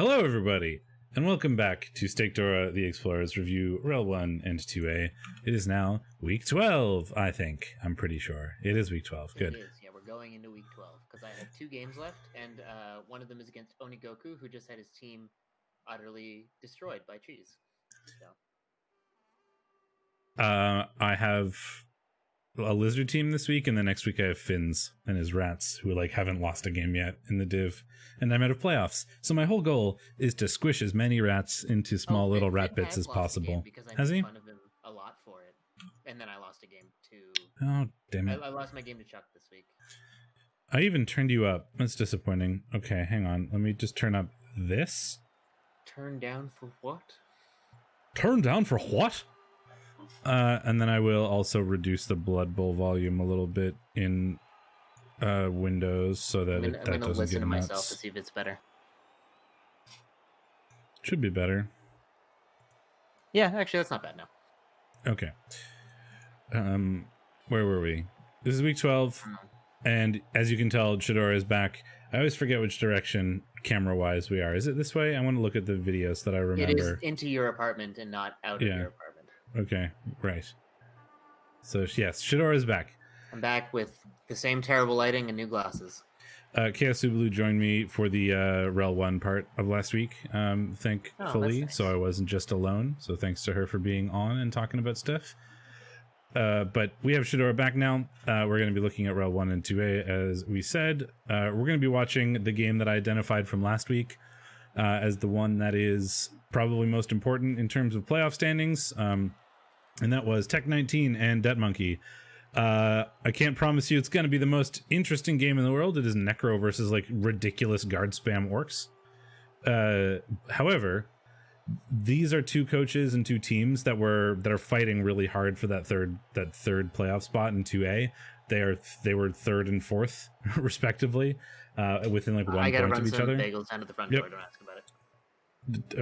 Hello, everybody, and welcome back to Steakdorra, the Explorers Review, REL 1 and 2A. It is now week 12, I think. I'm pretty sure. It is week 12. Good. It is, yeah, we're going into week 12, because I have 2 games left, and one of them is against Onigoku, who just had his team utterly destroyed by cheese. So. I have a lizard team this week, and the next week I have Finns and his rats, who haven't lost a game yet in the div, and I'm out of playoffs. So my whole goal is to squish as many rats into small little rat bits as possible. Has he? Fun of him a lot for it, and then I lost a game to. Oh damn it! I lost my game to Chuck this week. I even turned you up. That's disappointing. Okay, hang on. Let me just turn up this. Turn down for what? Turn down for what? And then I will also reduce the Blood Bowl volume a little bit in Windows so that that doesn't get nuts. I'm going to listen to myself to see if it's better. Should be better. Yeah, actually, that's not bad now. Okay. Where were we? This is week 12, and as you can tell, Shadorra is back. I always forget which direction, camera-wise, we are. Is it this way? I want to look at the videos that I remember. It is into your apartment and not out of your apartment. Okay, right. So, yes, Shadorra is back. I'm back with the same terrible lighting and new glasses. Chaos Subalu joined me for the REL 1 part of last week, thankfully, nice. So I wasn't just alone. So thanks to her for being on and talking about stuff. But we have Shadorra back now. We're going to be looking at REL 1 and 2A, as we said. We're going to be watching the game that I identified from last week as the one that is probably most important in terms of playoff standings. And that was Tech 19 and Debt Monkey. I can't promise you it's going to be the most interesting game in the world. It is Necro versus ridiculous guard spam orcs. However, these are two coaches and two teams that are fighting really hard for that third playoff spot in 2A. They were third and fourth respectively, within 1 point of each other. Bagels down to the front door. Don't ask about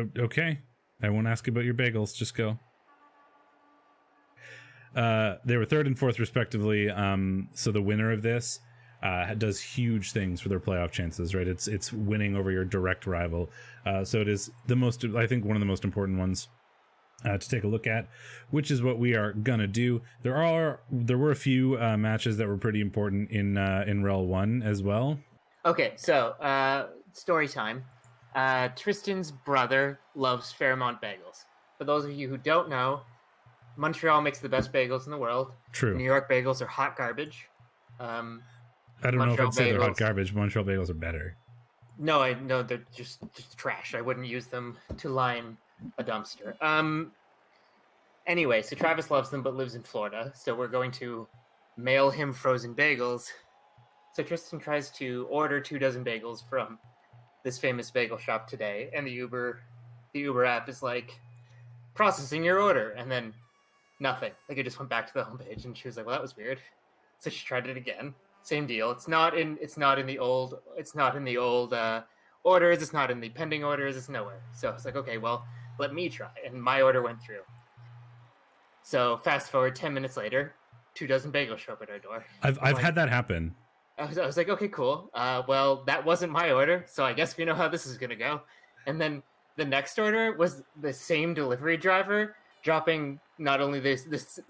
it. Okay, I won't ask about your bagels. Just go. They were third and fourth respectively. So the winner of this does huge things for their playoff chances, right? It's winning over your direct rival. So it is I think one of the most important ones to take a look at, which is what we are gonna do. There were a few matches that were pretty important in REL 1 as well. Okay, so story time. Tristan's brother loves Fairmont bagels. For those of you who don't know, Montreal makes the best bagels in the world. True. New York bagels are hot garbage. I don't know if I'd say they're hot garbage. Montreal bagels are better. No, they're just trash. I wouldn't use them to line a dumpster. Anyway, so Travis loves them but lives in Florida, so we're going to mail him frozen bagels. So Tristan tries to order 24 bagels from this famous bagel shop today, and the Uber app is like, processing your order, and then nothing. It just went back to the homepage, and she was like, "Well, that was weird." So she tried it again. Same deal. It's not in the old orders. It's not in the pending orders. It's nowhere. So I was like, "Okay, well, let me try." And my order went through. So fast forward 10 minutes later, 24 bagels show up at our door. I've had that happen. I was like, "Okay, cool. Well, that wasn't my order, so I guess we know how this is gonna go." And then the next order was the same delivery driver dropping not only the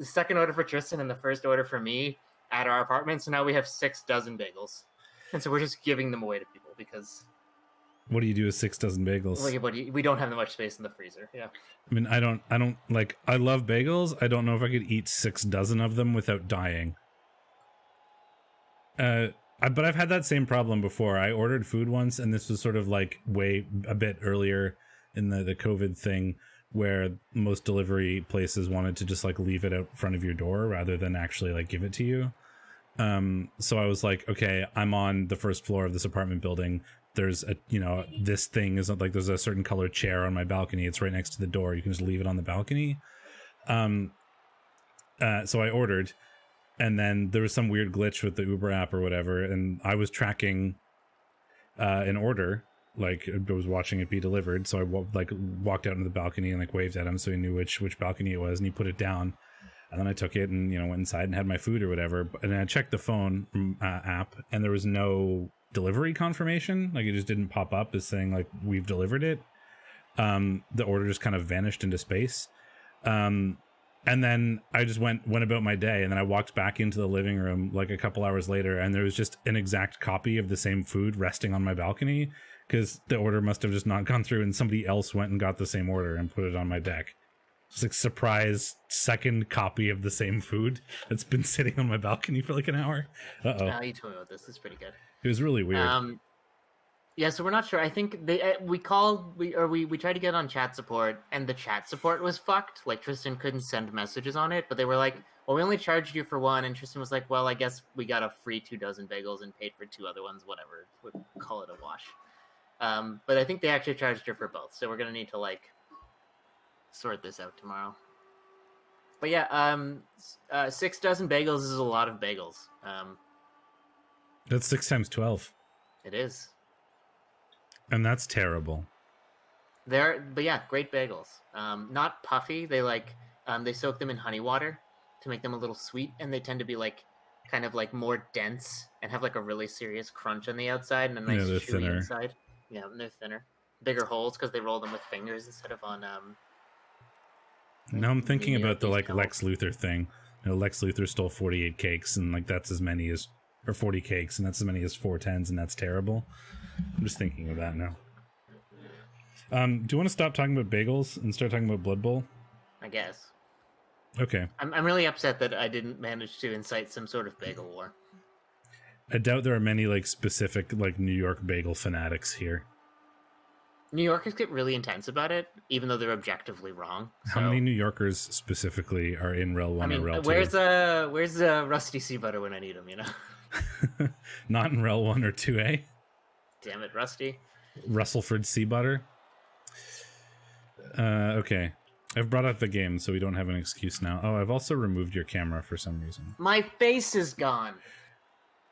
second order for Tristan and the first order for me at our apartment. So now we have 6 dozen bagels. And so we're just giving them away to people because... What do you do with 6 dozen bagels? We don't have that much space in the freezer. Yeah. I mean, I love bagels. I don't know if I could eat 6 dozen of them without dying. But I've had that same problem before. I ordered food once, and this was sort of way a bit earlier in the COVID thing, where most delivery places wanted to just leave it out front of your door rather than actually give it to you. So I was like, okay, I'm on the first floor of this apartment building. There's this thing is there's a certain colored chair on my balcony. It's right next to the door. You can just leave it on the balcony. So I ordered, and then there was some weird glitch with the Uber app or whatever, and I was tracking an order. I was watching it be delivered, so I walked out into the balcony and waved at him so he knew which balcony it was, and he put it down. And then I took it and went inside and had my food or whatever. And I checked the phone app, and there was no delivery confirmation. Like it just didn't pop up as saying like we've delivered it. The order just kind of vanished into space. And then I just went about my day, and then I walked back into the living room like a couple hours later, and there was just an exact copy of the same food resting on my balcony, because the order must have just not gone through, and somebody else went and got the same order and put it on my deck. It's like surprise second copy of the same food that's been sitting on my balcony for like an hour. Oh, you told me about this. This is pretty good. It was really weird. Yeah, so we're not sure. I think we tried to get on chat support, and the chat support was fucked. Like Tristan couldn't send messages on it, but they were like, "Well, we only charged you for one," and Tristan was like, "Well, I guess we got a free 2 dozen bagels and paid for 2 other ones. Whatever, we'll call it a wash." But I think they actually charged her for both, so we're gonna need to like sort this out tomorrow. But yeah, 6 dozen bagels is a lot of bagels. That's 6 times 12. It is. And that's terrible. But yeah, great bagels. Not puffy. They they soak them in honey water to make them a little sweet, and they tend to be like kind of like more dense and have like a really serious crunch on the outside and a nice chewy thinner inside. Yeah, and they're thinner, bigger holes because they roll them with fingers instead of on. Now I'm thinking about the like Lex Luthor thing. You know, Lex Luthor stole 48 cakes, and like that's as many as, or 40 cakes, and that's as many as 4 10s, and that's terrible. I'm just thinking of that now. Do you want to stop talking about bagels and start talking about Blood Bowl? I guess. Okay. I'm really upset that I didn't manage to incite some sort of bagel war. I doubt there are many like specific like New York bagel fanatics here. New Yorkers get really intense about it, even though they're objectively wrong. How many New Yorkers specifically are in REL 1 or REL 2? Where's Rusty Sea Butter when I need him, you know? Not in REL 1 or 2A? Damn it, Rusty. Russellford Sea Butter? Okay. I've brought up the game, so we don't have an excuse now. Oh, I've also removed your camera for some reason. My face is gone.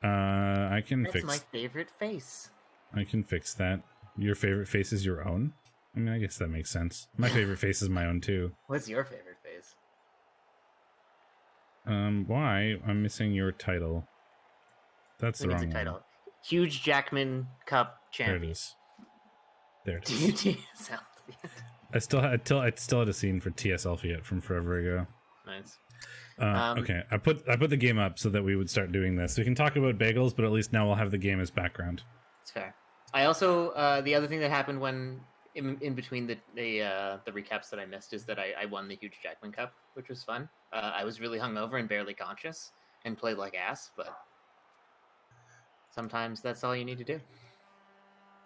I can That's fix... my favorite face. I can fix that. Your favorite face is your own? I mean, I guess that makes sense. My favorite face is my own, too. What's your favorite face? Why? I'm missing your title. That's the wrong title. one. Huge Jackman Cup champion. There it is. There it is. I still had a scene for T.S. Elfiot from forever ago. Nice. Okay, I put the game up so that we would start doing this. We can talk about bagels, but at least now we'll have the game as background. It's fair. I also the other thing that happened when in between the recaps that I missed is that I won the Huge Jackman Cup, which was fun. I was really hungover and barely conscious and played like ass, but sometimes that's all you need to do.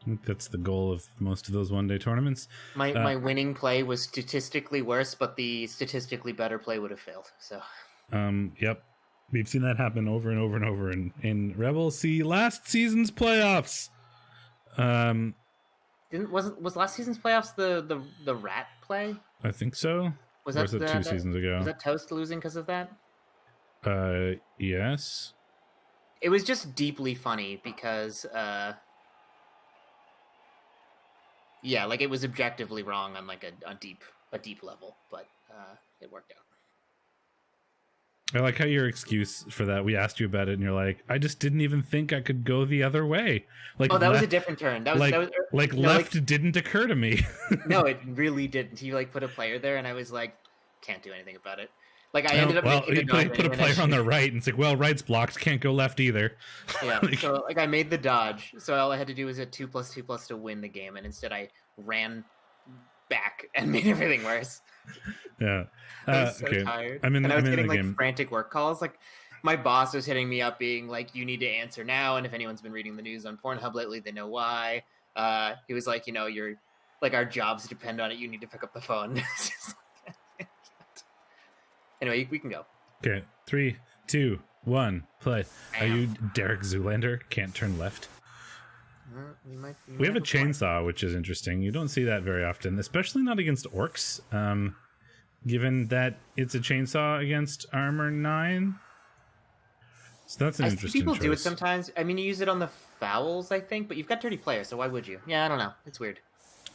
I think that's the goal of most of those one-day tournaments. My winning play was statistically worse, but the statistically better play would have failed. So, yep, we've seen that happen over and over and over in REBBL. See last season's playoffs. Was last season's playoffs the rat play? I think so. Was that 2 seasons ago? Was that Toast losing because of that? Yes. It was just deeply funny because yeah, like it was objectively wrong on like a deep level, but it worked out. I like how your excuse for that, we asked you about it and you're like, I just didn't even think I could go the other way. Like, that was a different turn. Left didn't occur to me. No, it really didn't. He like put a player there and I was like, can't do anything about it. Like I ended up making the dodge. Put a player on the right and it's like, well, right's blocked, can't go left either. Yeah, so like I made the dodge. So all I had to do was a 2+2+ to win the game, and instead I ran back and made everything worse. Yeah. I was so tired. I was getting like frantic work calls. Like my boss was hitting me up being like, you need to answer now. And if anyone's been reading the news on Pornhub lately, they know why. He was like, you're like, our jobs depend on it. You need to pick up the phone. Anyway, we can go. Okay. 3, 2, 1, play. Are you Derek Zoolander? Can't turn left. We have a chainsaw, which is interesting. You don't see that very often, especially not against orcs. Given that it's a chainsaw against armor 9. So that's an interesting people choice. Do it sometimes. I mean, you use it on the fowls, I think, but you've got dirty players, so why would you? Yeah, I don't know. It's weird.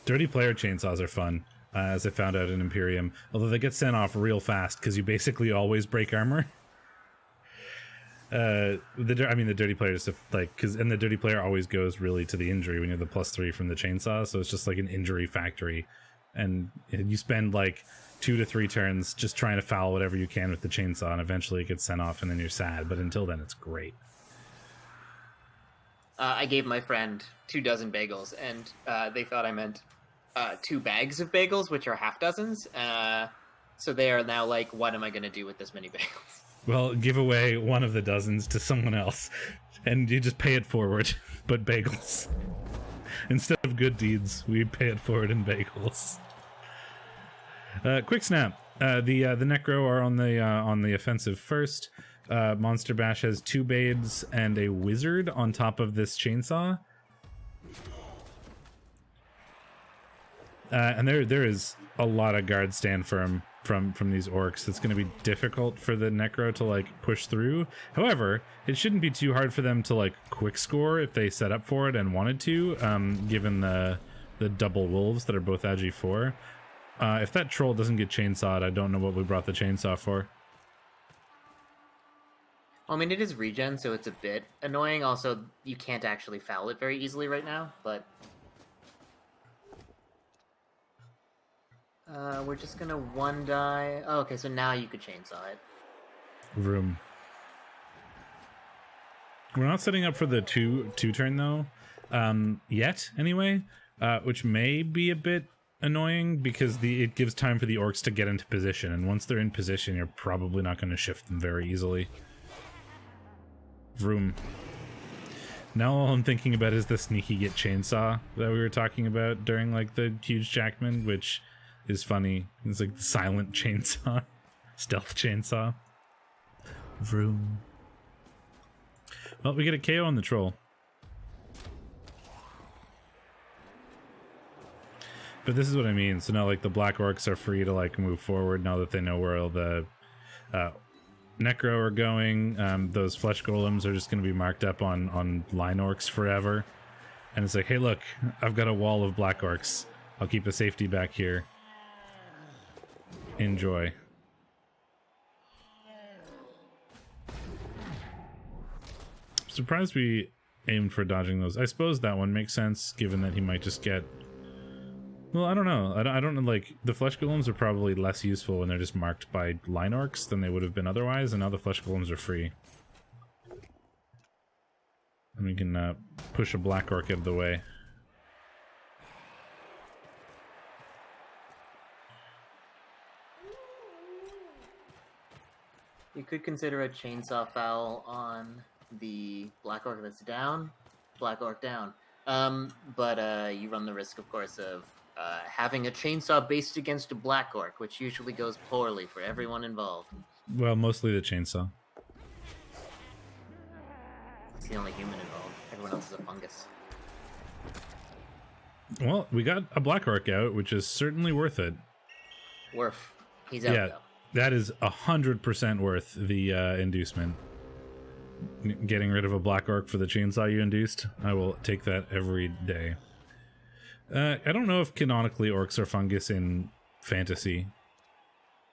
Dirty player chainsaws are fun, as I found out in Imperium. Although they get sent off real fast because you basically always break armor. The dirty player just like and the dirty player always goes really to the injury when you have the +3 from the chainsaw, so it's just like an injury factory, and you spend like 2 to 3 turns just trying to foul whatever you can with the chainsaw, and eventually it gets sent off, and then you're sad. But until then, it's great. I gave my friend 2 dozen bagels, and they thought I meant 2 bags of bagels, which are half dozens. So they are now like, what am I going to do with this many bagels? Well, give away one of the dozens to someone else, and you just pay it forward, but bagels. Instead of good deeds, we pay it forward in bagels. Quick snap. The Necro are on the offensive first. Monster Bash has 2 Babes and a Wizard on top of this chainsaw. And there is a lot of guard stand firm from these orcs. It's going to be difficult for the Necro to like push through. However, it shouldn't be too hard for them to like quick score if they set up for it and wanted to, given the double wolves that are both Agi 4. If that troll doesn't get chainsawed, I don't know what we brought the chainsaw for. I mean, it is regen, so it's a bit annoying. Also, you can't actually foul it very easily right now, but... we're just gonna 1-die... Oh, okay, so now you could chainsaw it. Room. We're not setting up for the two turn, though, yet, anyway, which may be a bit annoying, because it gives time for the orcs to get into position, and once they're in position, you're probably not going to shift them very easily. Vroom. Now all I'm thinking about is the sneaky get chainsaw that we were talking about during like the huge Jackman, which is funny. It's like silent chainsaw. Stealth chainsaw. Vroom. Well, we get a KO on the troll. But this is what I mean. So now like the black orcs are free to like move forward now that they know where all the Necro are going. Those flesh golems are just going to be marked up on line orcs forever. And it's like, hey, look, I've got a wall of black orcs. I'll keep the safety back here. Enjoy. Surprised we aimed for dodging those. I suppose that one makes sense, given that he might just get... Well, I don't know. I don't know, like, the flesh golems are probably less useful when they're just marked by line orcs than they would have been otherwise, and now the flesh golems are free. And we can push a black orc out of the way. You could consider a chainsaw foul on the black orc that's down. Black orc down. But you run the risk, of course, of having a chainsaw based against a black orc, which usually goes poorly for everyone involved. Well, mostly the chainsaw. It's the only human involved. Everyone else is a fungus. Well, we got a black orc out, which is certainly worth it. Worth. He's out, yeah, though. That is 100% worth the inducement. Getting rid of a black orc for the chainsaw you induced, I will take that every day. I don't know if canonically orcs are fungus in fantasy.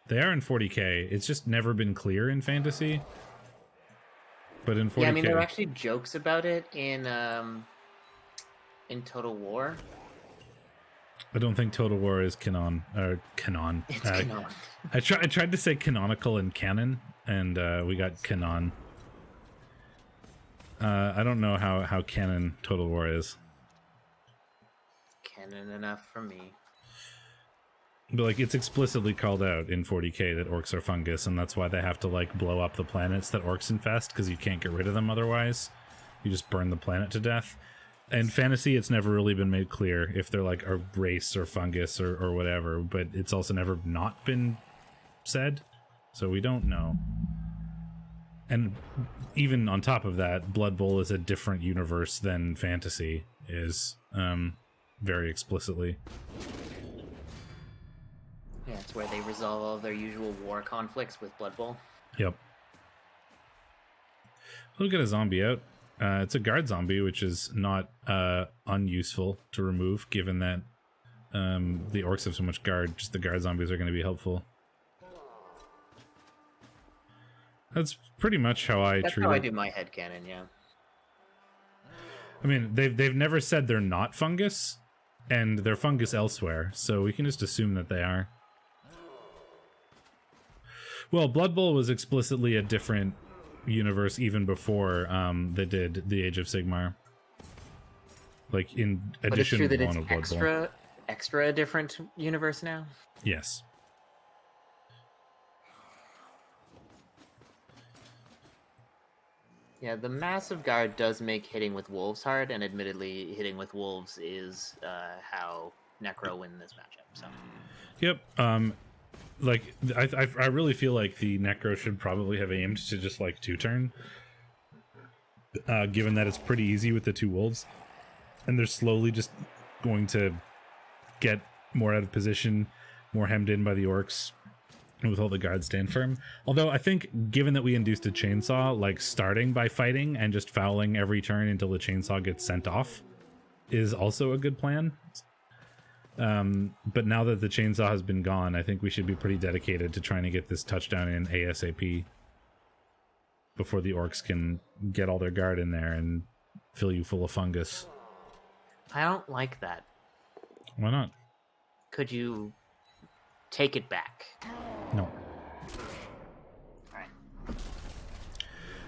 They are in 40k. It's just never been clear in fantasy. But in 40k... Yeah, I mean, there are actually jokes about it in Total War. I don't think Total War is canon. Or canon. It's canon. I tried to say canonical and canon, and we got canon. I don't know how canon Total War is. Canon enough for me. But like, it's explicitly called out in 40k that orcs are fungus, and that's why they have to like blow up the planets that orcs infest, because you can't get rid of them otherwise. You just burn the planet to death. In fantasy, it's never really been made clear if they're like a race or fungus or whatever, but it's also never not been said, so we don't know. And even on top of that, Blood Bowl is a different universe than fantasy is, very explicitly. Yeah, it's where they resolve all of their usual war conflicts with Blood Bowl. Yep. We'll get a zombie out. It's a guard zombie, which is not unuseful to remove, given that the orcs have so much guard. Just the guard zombies are going to be helpful. That's pretty much how I That's treat how I it. do my headcanon, yeah. I mean, they've never said they're not fungus, and they're fungus elsewhere, so we can just assume that they are. Well, Blood Bowl was explicitly a different universe even before they did the Age of Sigmar. Like in But it's edition true that 1 it's of Blood Bowl. extra a different universe now. Yes. Yeah, the Massive Guard does make hitting with wolves hard, and admittedly, hitting with wolves is how Necro win this matchup. So. Yep. Like I really feel like the Necro should probably have aimed to just like 2-turn, given that it's pretty easy with the 2 wolves, and they're slowly just going to get more out of position, more hemmed in by the orcs, with all the guards stand firm. Although I think, given that we induced a chainsaw, like starting by fighting and just fouling every turn until the chainsaw gets sent off is also a good plan. But now that the chainsaw has been gone, I think we should be pretty dedicated to trying to get this touchdown in ASAP before the orcs can get all their guard in there and fill you full of fungus. I don't like that. Why not? Could you take it back? No.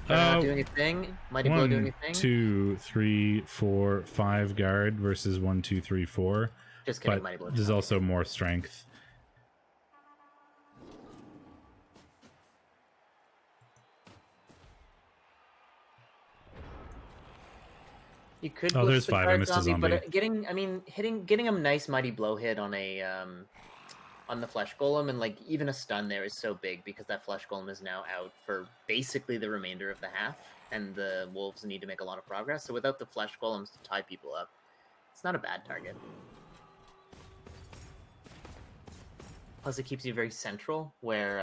Alright. Doing a thing? Mighty Blow doing a thing? 2, 3, 4, 5 guard versus 1, 2, 3, 4. Just kidding, But Mighty Blow. there's also more strength. You could. Oh, there's the 5. I guard missed a zombie. But getting a nice Mighty Blow hit on a on the Flesh Golem, and like even a stun there is so big because that Flesh Golem is now out for basically the remainder of the half, and the wolves need to make a lot of progress. So without the Flesh Golems to tie people up, it's not a bad target. Plus, it keeps you very central, where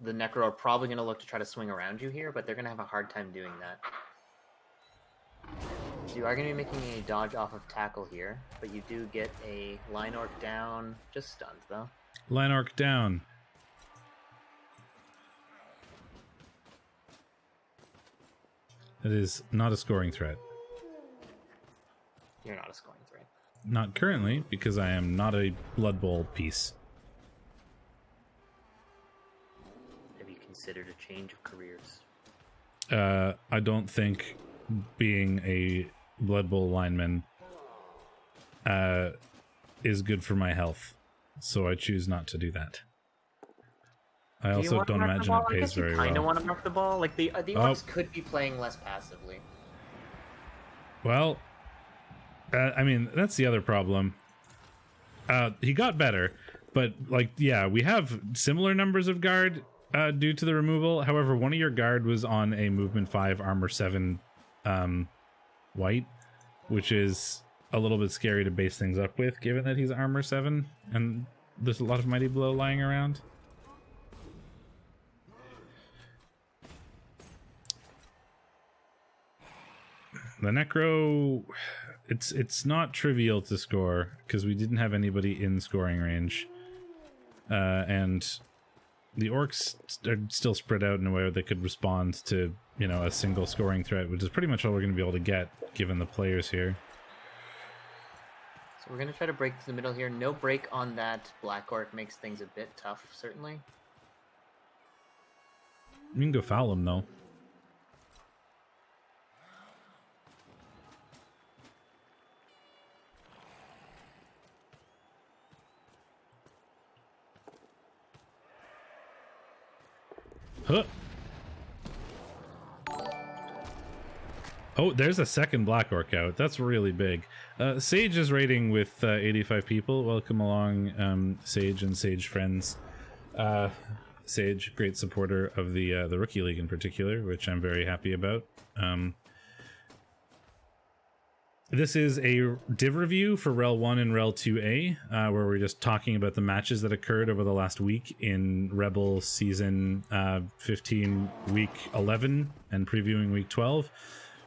the Necro are probably going to look to try to swing around you here, but they're going to have a hard time doing that. So you are going to be making a dodge off of tackle here, but you do get a line orc down. Just stunned, though. Line orc down. That is not a scoring threat. You're not a scoring threat. Not currently, because I am not a Blood Bowl piece. Have you considered a change of careers? I don't think being a Blood Bowl lineman is good for my health, so I choose not to do that. I also don't imagine it pays very well. I kind of want to mark the ball. Like the orcs could be playing less passively. Well, I mean, that's the other problem. He got better, but like, yeah, we have similar numbers of guard due to the removal. However, one of your guard was on a movement 5, armor 7 white, which is a little bit scary to base things up with, given that he's armor 7 and there's a lot of Mighty Blow lying around. The Necro, it's not trivial to score because we didn't have anybody in scoring range, and the orcs are still spread out in a way that could respond to, you know, a single scoring threat, which is pretty much all we're going to be able to get given the players here. So we're going to try to break through the middle here. No break on that Black Orc makes things a bit tough, certainly. You can go foul him though. Huh. Oh, there's a second Black Orc out. That's really big. Sage is raiding with 85 people. Welcome along, Sage and Sage friends. Sage, great supporter of the Rookie League in particular, which I'm very happy about. This is a div review for REL 1 and REL 2A, where we're just talking about the matches that occurred over the last week in REBBL Season 15, Week 11, and previewing Week 12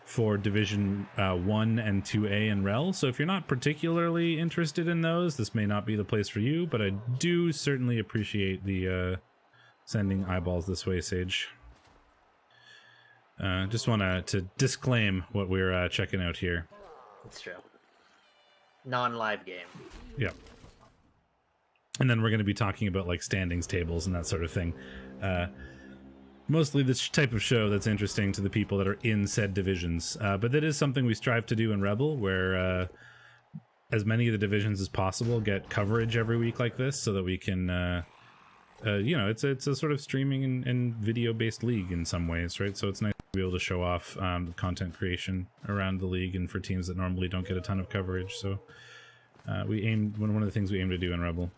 for Division 1 and 2A and REL. So if you're not particularly interested in those, this may not be the place for you, but I do certainly appreciate the sending eyeballs this way, Sage. Just want to disclaim what we're checking out here. It's true. Non-live game. Yeah. And then we're going to be talking about like standings tables and that sort of thing. Mostly this type of show that's interesting to the people that are in said divisions. But that is something we strive to do in REBBL, where as many of the divisions as possible get coverage every week like this, so that we can, it's a sort of streaming and video-based league in some ways, right? So it's nice to be able to show off content creation around the league and for teams that normally don't get a ton of coverage. So one of the things we aim to do in REBBL.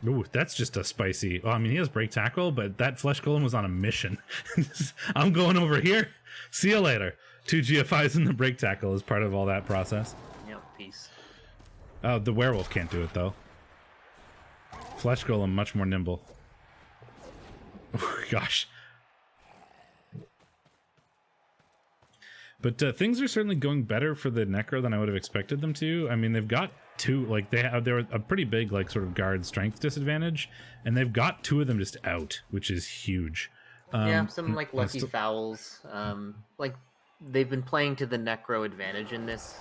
Ooh, that's just a spicy... Oh, I mean, he has break tackle, but that flesh golem was on a mission. I'm going over here. See you later. 2 GFIs in the break tackle is part of all that process. Yep, peace. Oh, the werewolf can't do it, though. Flesh golem, much more nimble. Oh, gosh. But things are certainly going better for the Necro than I would have expected them to. I mean, they've got two, like, they're a pretty big, like, sort of guard strength disadvantage, and they've got 2 of them just out, which is huge. Yeah, some, like, lucky fouls. Like, they've been playing to the Necro advantage in this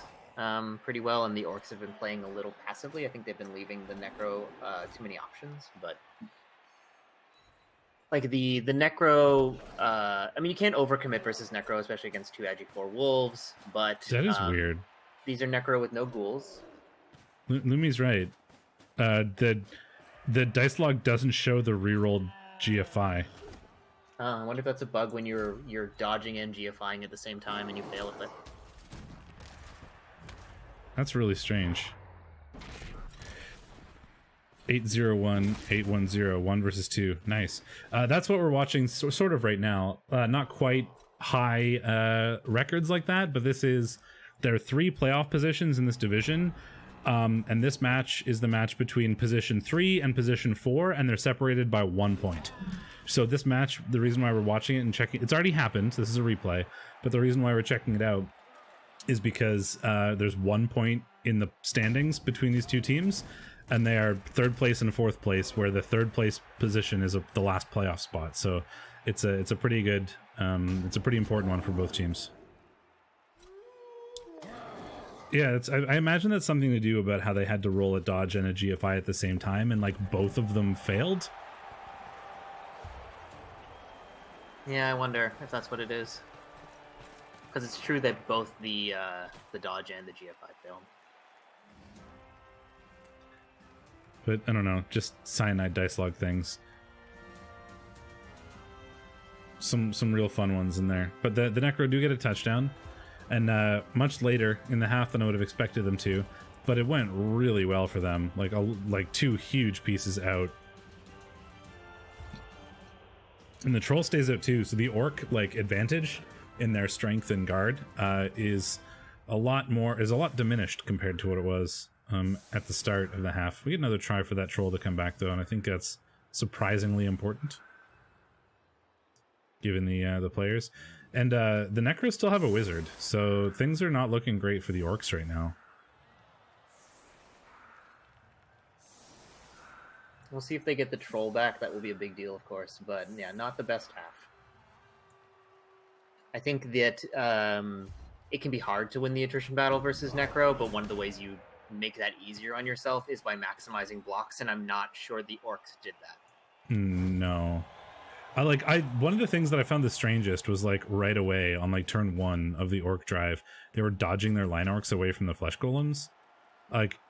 pretty well, and the Orcs have been playing a little passively. I think they've been leaving the Necro too many options, but... Like, the Necro, I mean, you can't overcommit versus Necro, especially against 2 Agi4 Wolves, but... That is weird. These are Necro with no ghouls. Lumi's right. The dice log doesn't show the rerolled GFI. I wonder if that's a bug when you're dodging and GFIing at the same time and you fail at it. That's really strange. 801, 810, 1 versus 2. Nice. That's what we're watching sort of right now. Not quite high records like that, but there are 3 playoff positions in this division. And this match is the match between position 3 and position 4, and they're separated by 1 point. So this match, the reason why we're watching it and checking, it's already happened. This is a replay, but the reason why we're checking it out is because there's 1 point in the standings between these 2 teams. And they are 3rd place and 4th place, where the 3rd place position is the last playoff spot. So it's a pretty good, it's a pretty important one for both teams. Yeah, I imagine that's something to do about how they had to roll a dodge and a GFI at the same time, and like both of them failed. Yeah, I wonder if that's what it is. Because it's true that both the dodge and the GFI failed. But I don't know, just cyanide dice log things. Some real fun ones in there. But the Necro do get a touchdown, and much later in the half than I would have expected them to. But it went really well for them, like 2 huge pieces out. And the troll stays out too, so the orc advantage in their strength and guard is a lot diminished compared to what it was at the start of the half. We get another try for that troll to come back though, and I think that's surprisingly important given the players. And the Necros still have a wizard, so things are not looking great for the orcs right now. We'll see if they get the troll back. That will be a big deal, of course, but yeah, not the best half. I think that it can be hard to win the attrition battle versus Necro, but one of the ways you make that easier on yourself is by maximizing blocks, and I'm not sure the orcs did that. No. One of the things that I found the strangest was right away on turn 1 of the orc drive, they were dodging their line orcs away from the flesh golems.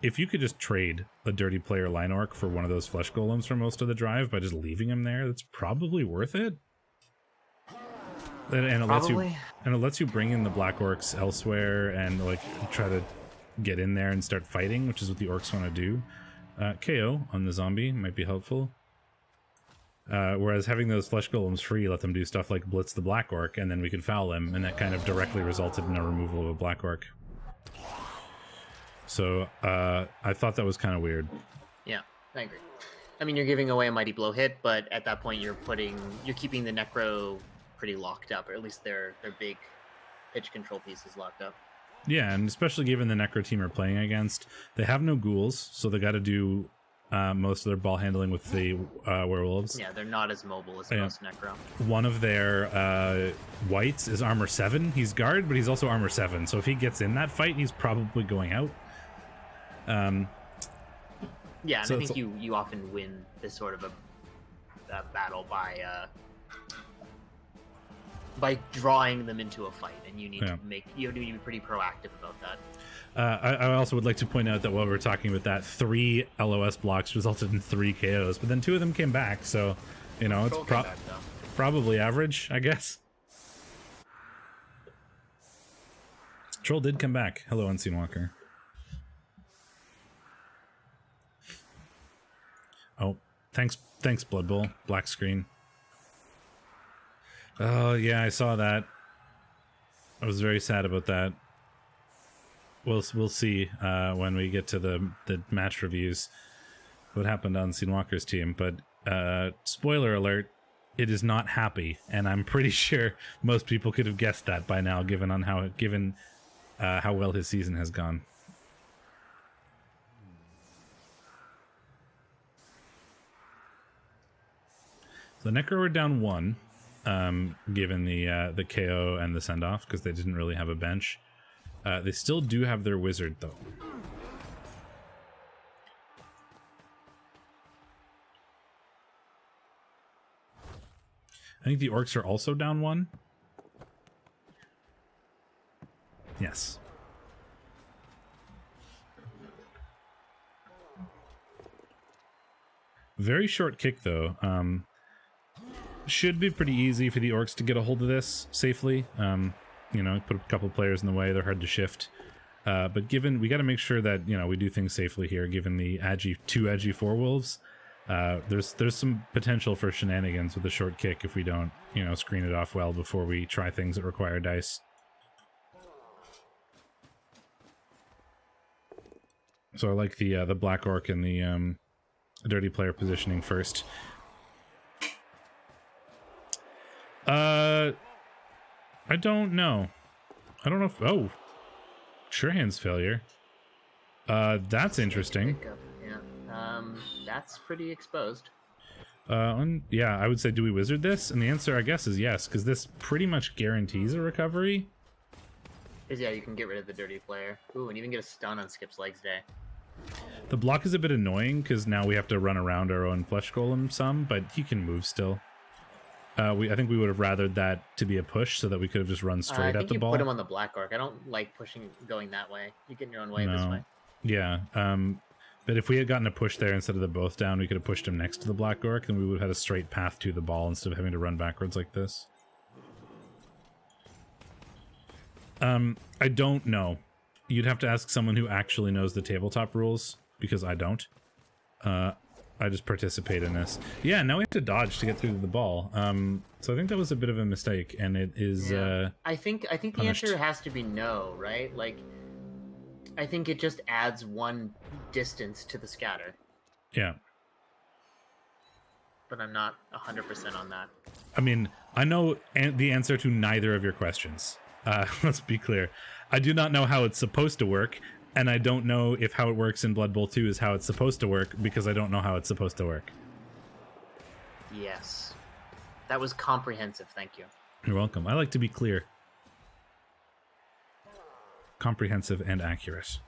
If you could just trade a dirty player line orc for one of those flesh golems for most of the drive by just leaving him there, that's probably worth it. And it lets you bring in the black orcs elsewhere and try to get in there and start fighting, which is what the orcs want to do. KO on the zombie might be helpful. Whereas having those flesh golems free let them do stuff like blitz the black orc, and then we could foul him, and that kind of directly resulted in a removal of a black orc. So I thought that was kind of weird. Yeah, I agree. I mean, you're giving away a mighty blow hit, but at that point you're keeping the Necro pretty locked up, or at least their big pitch control pieces locked up. Yeah, and especially given the Necro team are playing against, they have no ghouls, so they got to do most of their ball handling with the werewolves. Yeah, they're not as mobile as most Necro. One of their whites is armor 7. He's guard, but he's also armor 7. So if he gets in that fight, he's probably going out. Yeah, and so I think you often win this sort of a battle by drawing them into a fight, and you need to be pretty proactive about that. I also would like to point out that while we were talking about that, 3 LOS blocks resulted in 3 KOs, but then 2 of them came back, so it's probably average, I guess. Troll did come back. Hello, Unseen Walker. Oh, thanks, Blood Bowl. Black screen. Oh, yeah, I saw that. I was very sad about that. We'll see when we get to the match reviews what happened on Unseen Walker's team. But spoiler alert, it is not happy, and I'm pretty sure most people could have guessed that by now, given how well his season has gone. So the Necro were down 1, given the KO and the send-off, because they didn't really have a bench. They still do have their wizard, though. I think the orcs are also down 1. Yes. Very short kick, though. Should be pretty easy for the orcs to get a hold of this safely. Put a couple players in the way. They're hard to shift. But we got to make sure that, we do things safely here, given the two edgy 4 wolves. There's some potential for shenanigans with a short kick if we don't, screen it off well before we try things that require dice. So I like the black orc and the dirty player positioning first. I don't know. I don't know if... Oh. Sure hands failure. That's interesting. Yeah. That's pretty exposed. Yeah, I would say, do we wizard this? And the answer, I guess, is yes, because this pretty much guarantees a recovery. Yeah, you can get rid of the dirty player. Ooh, and even get a stun on Skip's Legs Day. The block is a bit annoying, because now we have to run around our own flesh golem some, but he can move still. I think we would have rathered that to be a push so that we could have just run straight at the ball. Put him on the black orc. I don't like going that way. You get in your own way this way. Yeah. But if we had gotten a push there instead of the both down, we could have pushed him next to the black orc, and we would have had a straight path to the ball instead of having to run backwards like this. I don't know. You'd have to ask someone who actually knows the tabletop rules, because I don't. I just participate in this. Yeah, now we have to dodge to get through the ball. So I think that was a bit of a mistake, and it is. Yeah. I think the answer has to be no, right? Like, I think it just adds 1 distance to the scatter. Yeah. But I'm not 100% on that. I mean, I know the answer to neither of your questions. Let's be clear. I do not know how it's supposed to work. And I don't know if how it works in Blood Bowl 2 is how it's supposed to work, because I don't know how it's supposed to work. Yes. That was comprehensive, thank you. You're welcome. I like to be clear. Comprehensive and accurate.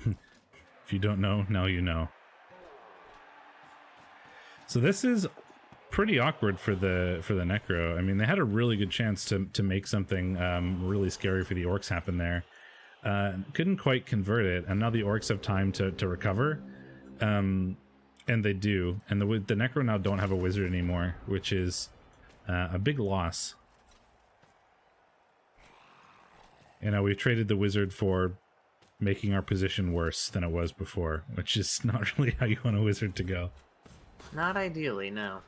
If you don't know, now you know. So this is pretty awkward for the Necro. I mean, they had a really good chance to make something really scary for the orcs happen there. Couldn't quite convert it, and now the orcs have time to recover. And they do. And the Necro now don't have a wizard anymore, which is a big loss. We've traded the wizard for making our position worse than it was before, which is not really how you want a wizard to go. Not ideally, no.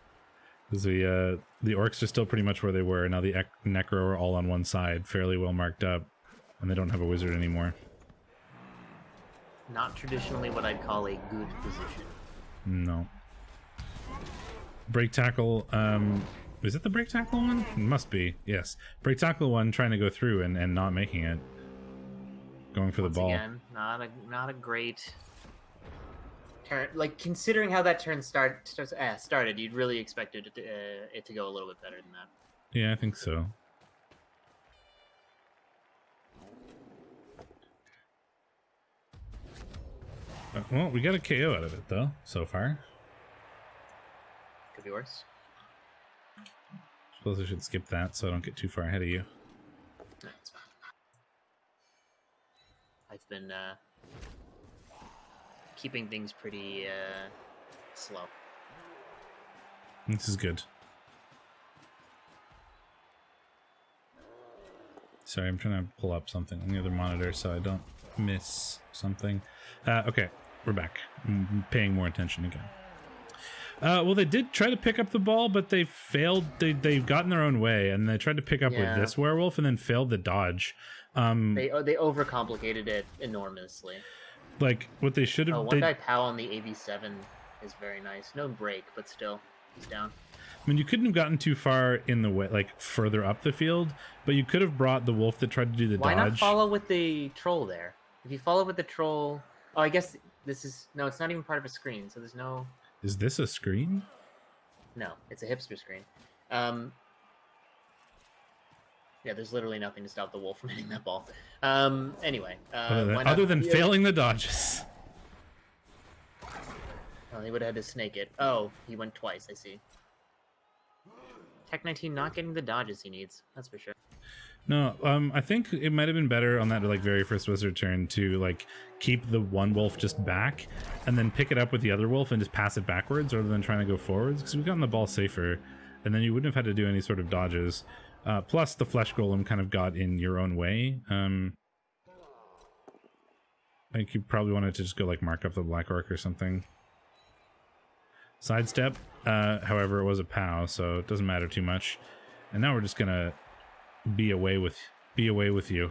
Because the orcs are still pretty much where they were. Now the Necro are all on one side, fairly well marked up, and they don't have a wizard anymore. Not traditionally what I'd call a good position. No. Brake tackle, is it the brake tackle one? It must be, yes. Brake tackle one trying to go through and not making it. Going for the ball. Again, not a great turn. Like, considering how that turn started, you'd really expected it to go a little bit better than that. Yeah, I think so. Well, we got a KO out of it, though, so far. Could be worse. Suppose I should skip that so I don't get too far ahead of you. No, it's fine. I've been keeping things pretty slow. This is good. Sorry, I'm trying to pull up something on the other monitor so I don't miss something. Okay, we're back. I'm paying more attention again. Well, they did try to pick up the ball, but they failed. They've gotten their own way, and they tried to pick up with this werewolf and then failed the dodge. They overcomplicated it enormously. Like, what they should have... one guy POW on the AB7 is very nice. No break, but still, he's down. I mean, you couldn't have gotten too far in the way, like, further up the field, but you could have brought the wolf that tried to do the dodge. Why not follow with the troll there? If you follow with the troll... Oh, I guess this is... No, it's not even part of a screen, so there's no... Is this a screen? No, it's a hipster screen. Yeah, there's literally nothing to stop the wolf from hitting that ball. Anyway, other than failing the dodges. Well, he would have had to snake it. Oh, he went twice, I see. Tech 19 not getting the dodges he needs, that's for sure. No, I think it might have been better on that like very first wizard turn to like keep the one wolf just back and then pick it up with the other wolf and just pass it backwards rather than trying to go forwards, because we've gotten the ball safer and then you wouldn't have had to do any sort of dodges. Plus the flesh golem kind of got in your own way. I think you probably wanted to just go like mark up the black orc or something. Sidestep, however, it was a POW, so it doesn't matter too much. And now we're just gonna be away with you.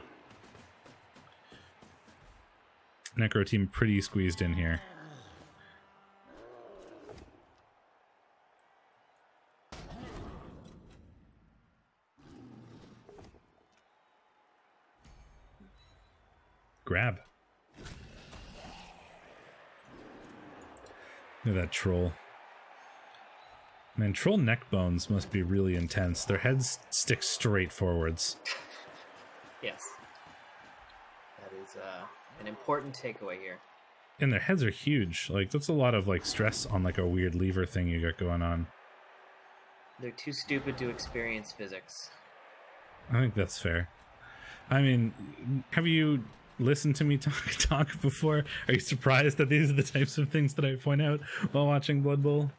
Necro team pretty squeezed in here. Grab. Look at that troll. Man, troll neck bones must be really intense. Their heads stick straight forwards. Yes. That is an important takeaway here. And their heads are huge. Like, that's a lot of, like, stress on, like, a weird lever thing you got going on. They're too stupid to experience physics. I think that's fair. I mean, have you listened to me talk before? Are you surprised that these are the types of things that I point out while watching Blood Bowl?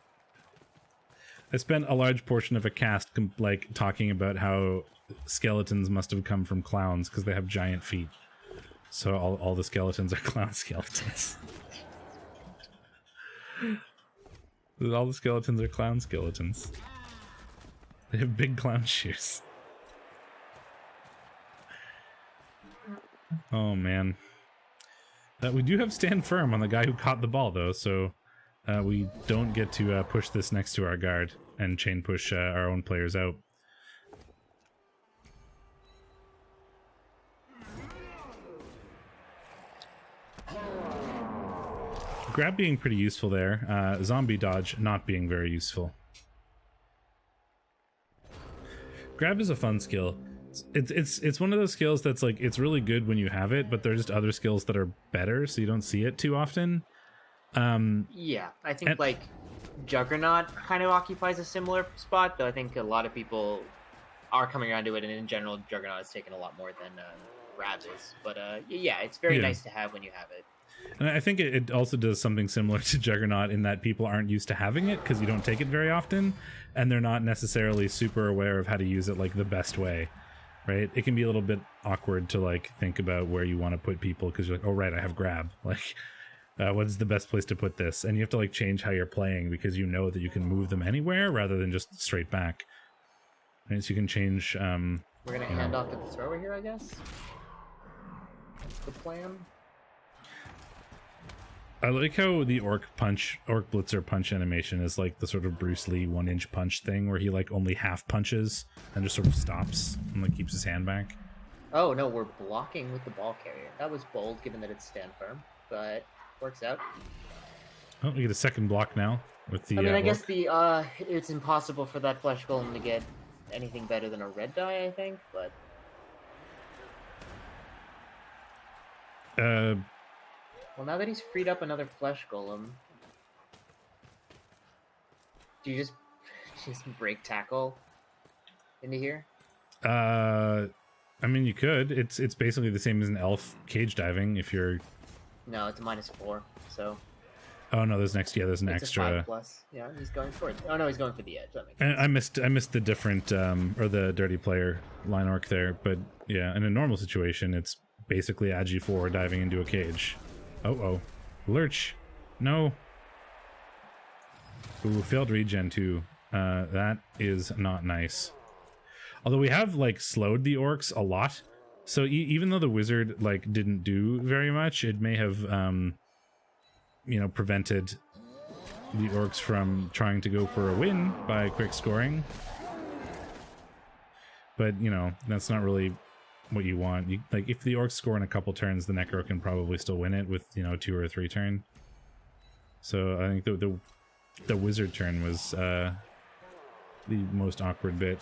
I spent a large portion of a cast like talking about how skeletons must have come from clowns because they have giant feet. So all the skeletons are clown skeletons. All the skeletons are clown skeletons. They have big clown shoes. Oh man. We do have stand firm on the guy who caught the ball though, so we don't get to push this next to our guard and chain push our own players out. Grab being pretty useful there. Zombie dodge not being very useful. Grab is a fun skill. It's one of those skills that's like, it's really good when you have it, but there's just other skills that are better, so you don't see it too often. Yeah, I think like Juggernaut kind of occupies a similar spot, though I think a lot of people are coming around to it, and in general, Juggernaut has taken a lot more than Grab is. But yeah, it's very nice to have when you have it. And I think it also does something similar to Juggernaut in that people aren't used to having it because you don't take it very often, and they're not necessarily super aware of how to use it like the best way, right? It can be a little bit awkward to like think about where you want to put people because you're like, oh right, I have Grab, like. What's the best place to put this? And you have to like change how you're playing because you know that you can move them anywhere rather than just straight back. And so you can change. We're gonna hand off to the thrower here, I guess. That's the plan. I like how the orc blitzer punch animation is like the sort of Bruce Lee 1-inch punch thing where he like only half punches and just sort of stops and like keeps his hand back. Oh no, we're blocking with the ball carrier. That was bold given that it's stand firm, but works out. Oh, we get a second block now with the. I mean, I orc. guess it's impossible for that flesh golem to get anything better than a red die, I think, but. Well, now that he's freed up another flesh golem, do you just break tackle into here? I mean, you could. It's basically the same as an elf cage diving if you're. No, it's a -4. So. Oh no, there's an extra. A 5+. Yeah, he's going for it. Oh no, he's going for the edge. That makes sense. I missed the different or the dirty player line orc there, but yeah, in a normal situation, it's basically Agi4 diving into a cage. Oh, lurch, no. Ooh, failed regen too. That is not nice. Although we have like slowed the orcs a lot, so even though the wizard like didn't do very much, it may have prevented the orcs from trying to go for a win by quick scoring. But that's not really what you want. Like if the orcs score in a couple turns, the necro can probably still win it with 2 or 3 turn. So I think the wizard turn was the most awkward bit.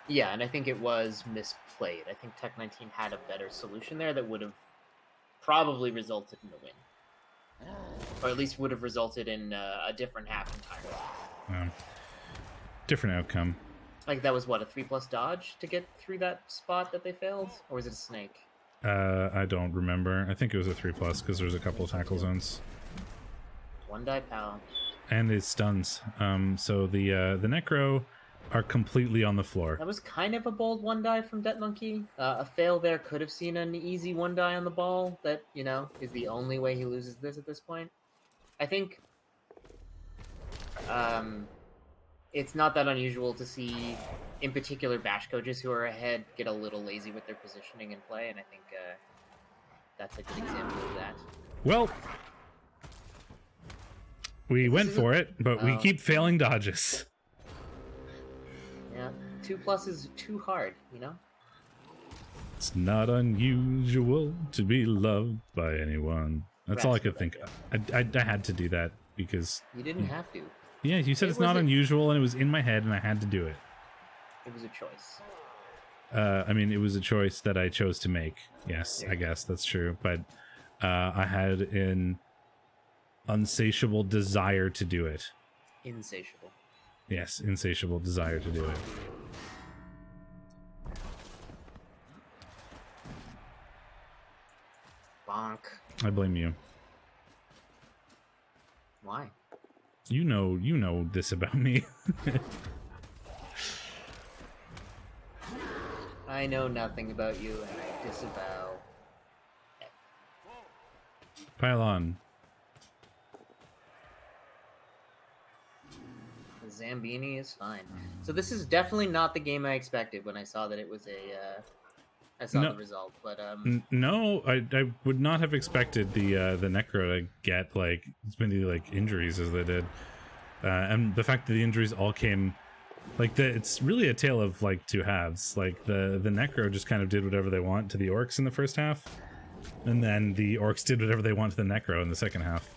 Yeah, and I think it was misplayed. I think Tech 19 had a better solution there that would have probably resulted in a win. Or at least would have resulted in a different half entirely. Different outcome. Like that was what, a 3+ dodge to get through that spot that they failed? Or was it a snake? I don't remember. I think it was a 3+ because there's a couple of tackle zones. 1 die pal. And it stuns. So the necro are completely on the floor. That was kind of a bold 1 die from Det Monkey. A fail there could have seen an easy 1 die on the ball that, is the only way he loses this at this point. I think it's not that unusual to see, in particular, bash coaches who are ahead get a little lazy with their positioning and play, and I think that's a good example of that. Well, we went for it, but we keep failing dodges. Yeah, 2+ is too hard, It's not unusual to be loved by anyone. That's all I could think of. I had to do that because... You didn't have to. Yeah, you said it's not unusual, and it was in my head, and I had to do it. It was a choice. I mean, it was a choice that I chose to make. Yes, I guess that's true. But I had an unsatiable desire to do it. Insatiable. Yes, insatiable desire to do it. Bonk. I blame you. Why? You know this about me. I know nothing about you, and I disavow. Pile on. Zambini is fine. So this is definitely not the game I expected when I saw that it was the result. But no, I would not have expected the necro to get like as many like injuries as they did, and the fact that the injuries all came like it's really a tale of like 2 halves. Like the necro just kind of did whatever they want to the orcs in the first half, and then the orcs did whatever they want to the necro in the second half.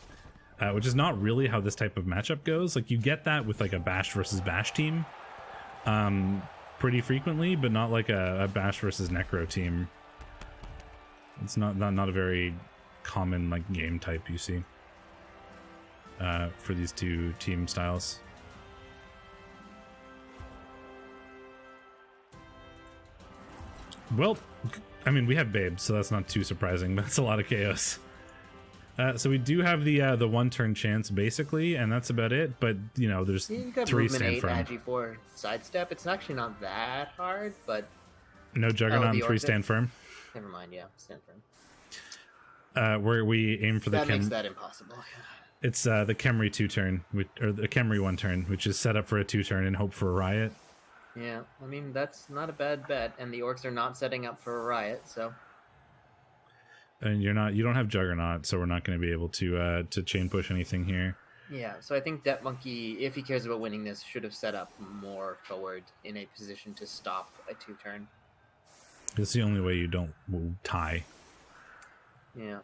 Which is not really how this type of matchup goes. Like you get that with like a bash versus bash team pretty frequently, but not like a bash versus necro team. It's not a very common like game type you see for these 2 team styles. Well, I mean, we have babes, so that's not too surprising, but it's a lot of chaos. So we do have the 1-turn chance basically, and that's about it. But there's 3 stand firm. Agi 4 sidestep. It's actually not that hard, but no Juggernaut and 3 stand firm. Never mind. Yeah, stand firm. Where we aim for that makes that impossible. It's the Khemri 2-turn, or the Khemri 1-turn, which is set up for a 2-turn and hope for a riot. Yeah, I mean that's not a bad bet, and the orcs are not setting up for a riot, so. And you don't have Juggernaut, so we're not going to be able to chain push anything here. Yeah, so I think Debt Monkey, if he cares about winning this, should have set up more forward in a position to stop a 2-turn. It's the only way you don't tie. Yeah.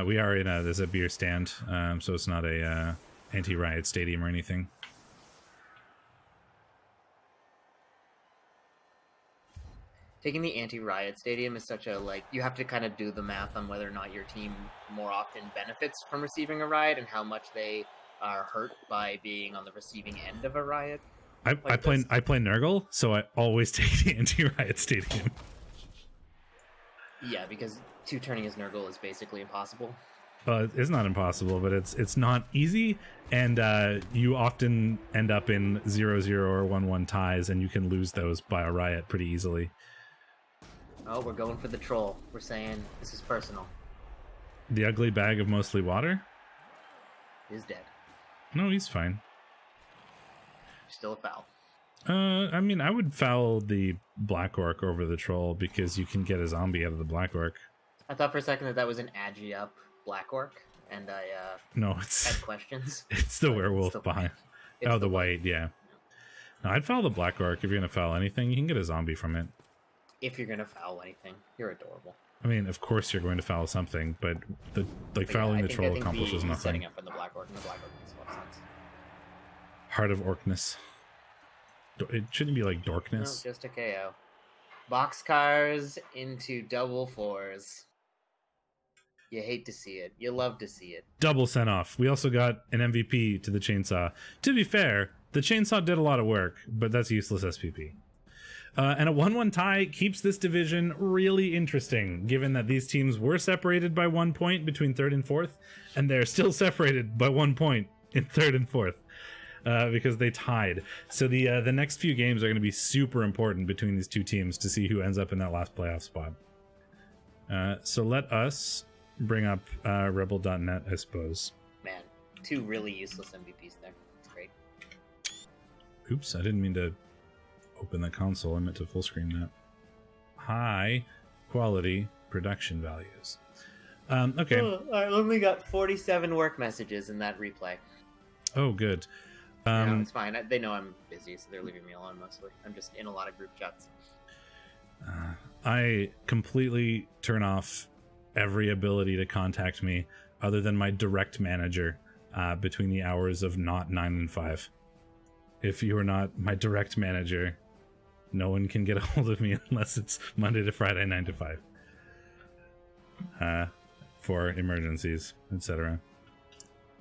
We are in there's a beer stand, so it's not a anti-riot stadium or anything. Taking the anti-riot stadium is such a, like, you have to kind of do the math on whether or not your team more often benefits from receiving a riot and how much they are hurt by being on the receiving end of a riot. I play Nurgle, so I always take the anti-riot stadium. Yeah, because 2-turning as Nurgle is basically impossible. It's not impossible, but it's not easy, and you often end up in 0-0 or 1-1 ties, and you can lose those by a riot pretty easily. Oh, we're going for the troll. We're saying this is personal. The ugly bag of mostly water? He's dead. No, he's fine. Still a foul. I mean, I would foul the Black Orc over the troll because you can get a zombie out of the Black Orc. I thought for a second that was an agi up Black Orc, and I no, it's had questions. It's the werewolf behind. It's the white, yeah. No, I'd foul the Black Orc. If you're gonna foul anything, you can get a zombie from it. If you're gonna foul anything, you're adorable. I mean, of course you're going to foul something, but fouling the troll accomplishes nothing. Setting up for the Black Orc, and the Black Orc makes a lot of sense. Heart of Orcness. It shouldn't be like Dorkness. No, just a KO. Boxcars into double 4s. You hate to see it. You love to see it. Double sent off. We also got an MVP to the chainsaw. To be fair, the chainsaw did a lot of work, but that's useless SPP. And a 1-1 tie keeps this division really interesting, given that these teams were separated by 1 point between 3rd and 4th, and they're still separated by 1 point in 3rd and 4th. Because they tied. So the next few games are going to be super important between these two teams to see who ends up in that last playoff spot. So let us bring up REBBL.net, I suppose. Man, 2 really useless MVPs there. It's great. Oops, I didn't mean to open the console. I meant to full screen that. High quality production values. Okay. Oh, I only got 47 work messages in that replay. Oh, good. No, it's fine. They know I'm busy, so they're leaving me alone mostly. I'm just in a lot of group chats. I completely turn off every ability to contact me other than my direct manager between the hours of not 9 and 5. If you are not my direct manager, no one can get a hold of me unless it's Monday to Friday, 9 to 5. For emergencies, etc.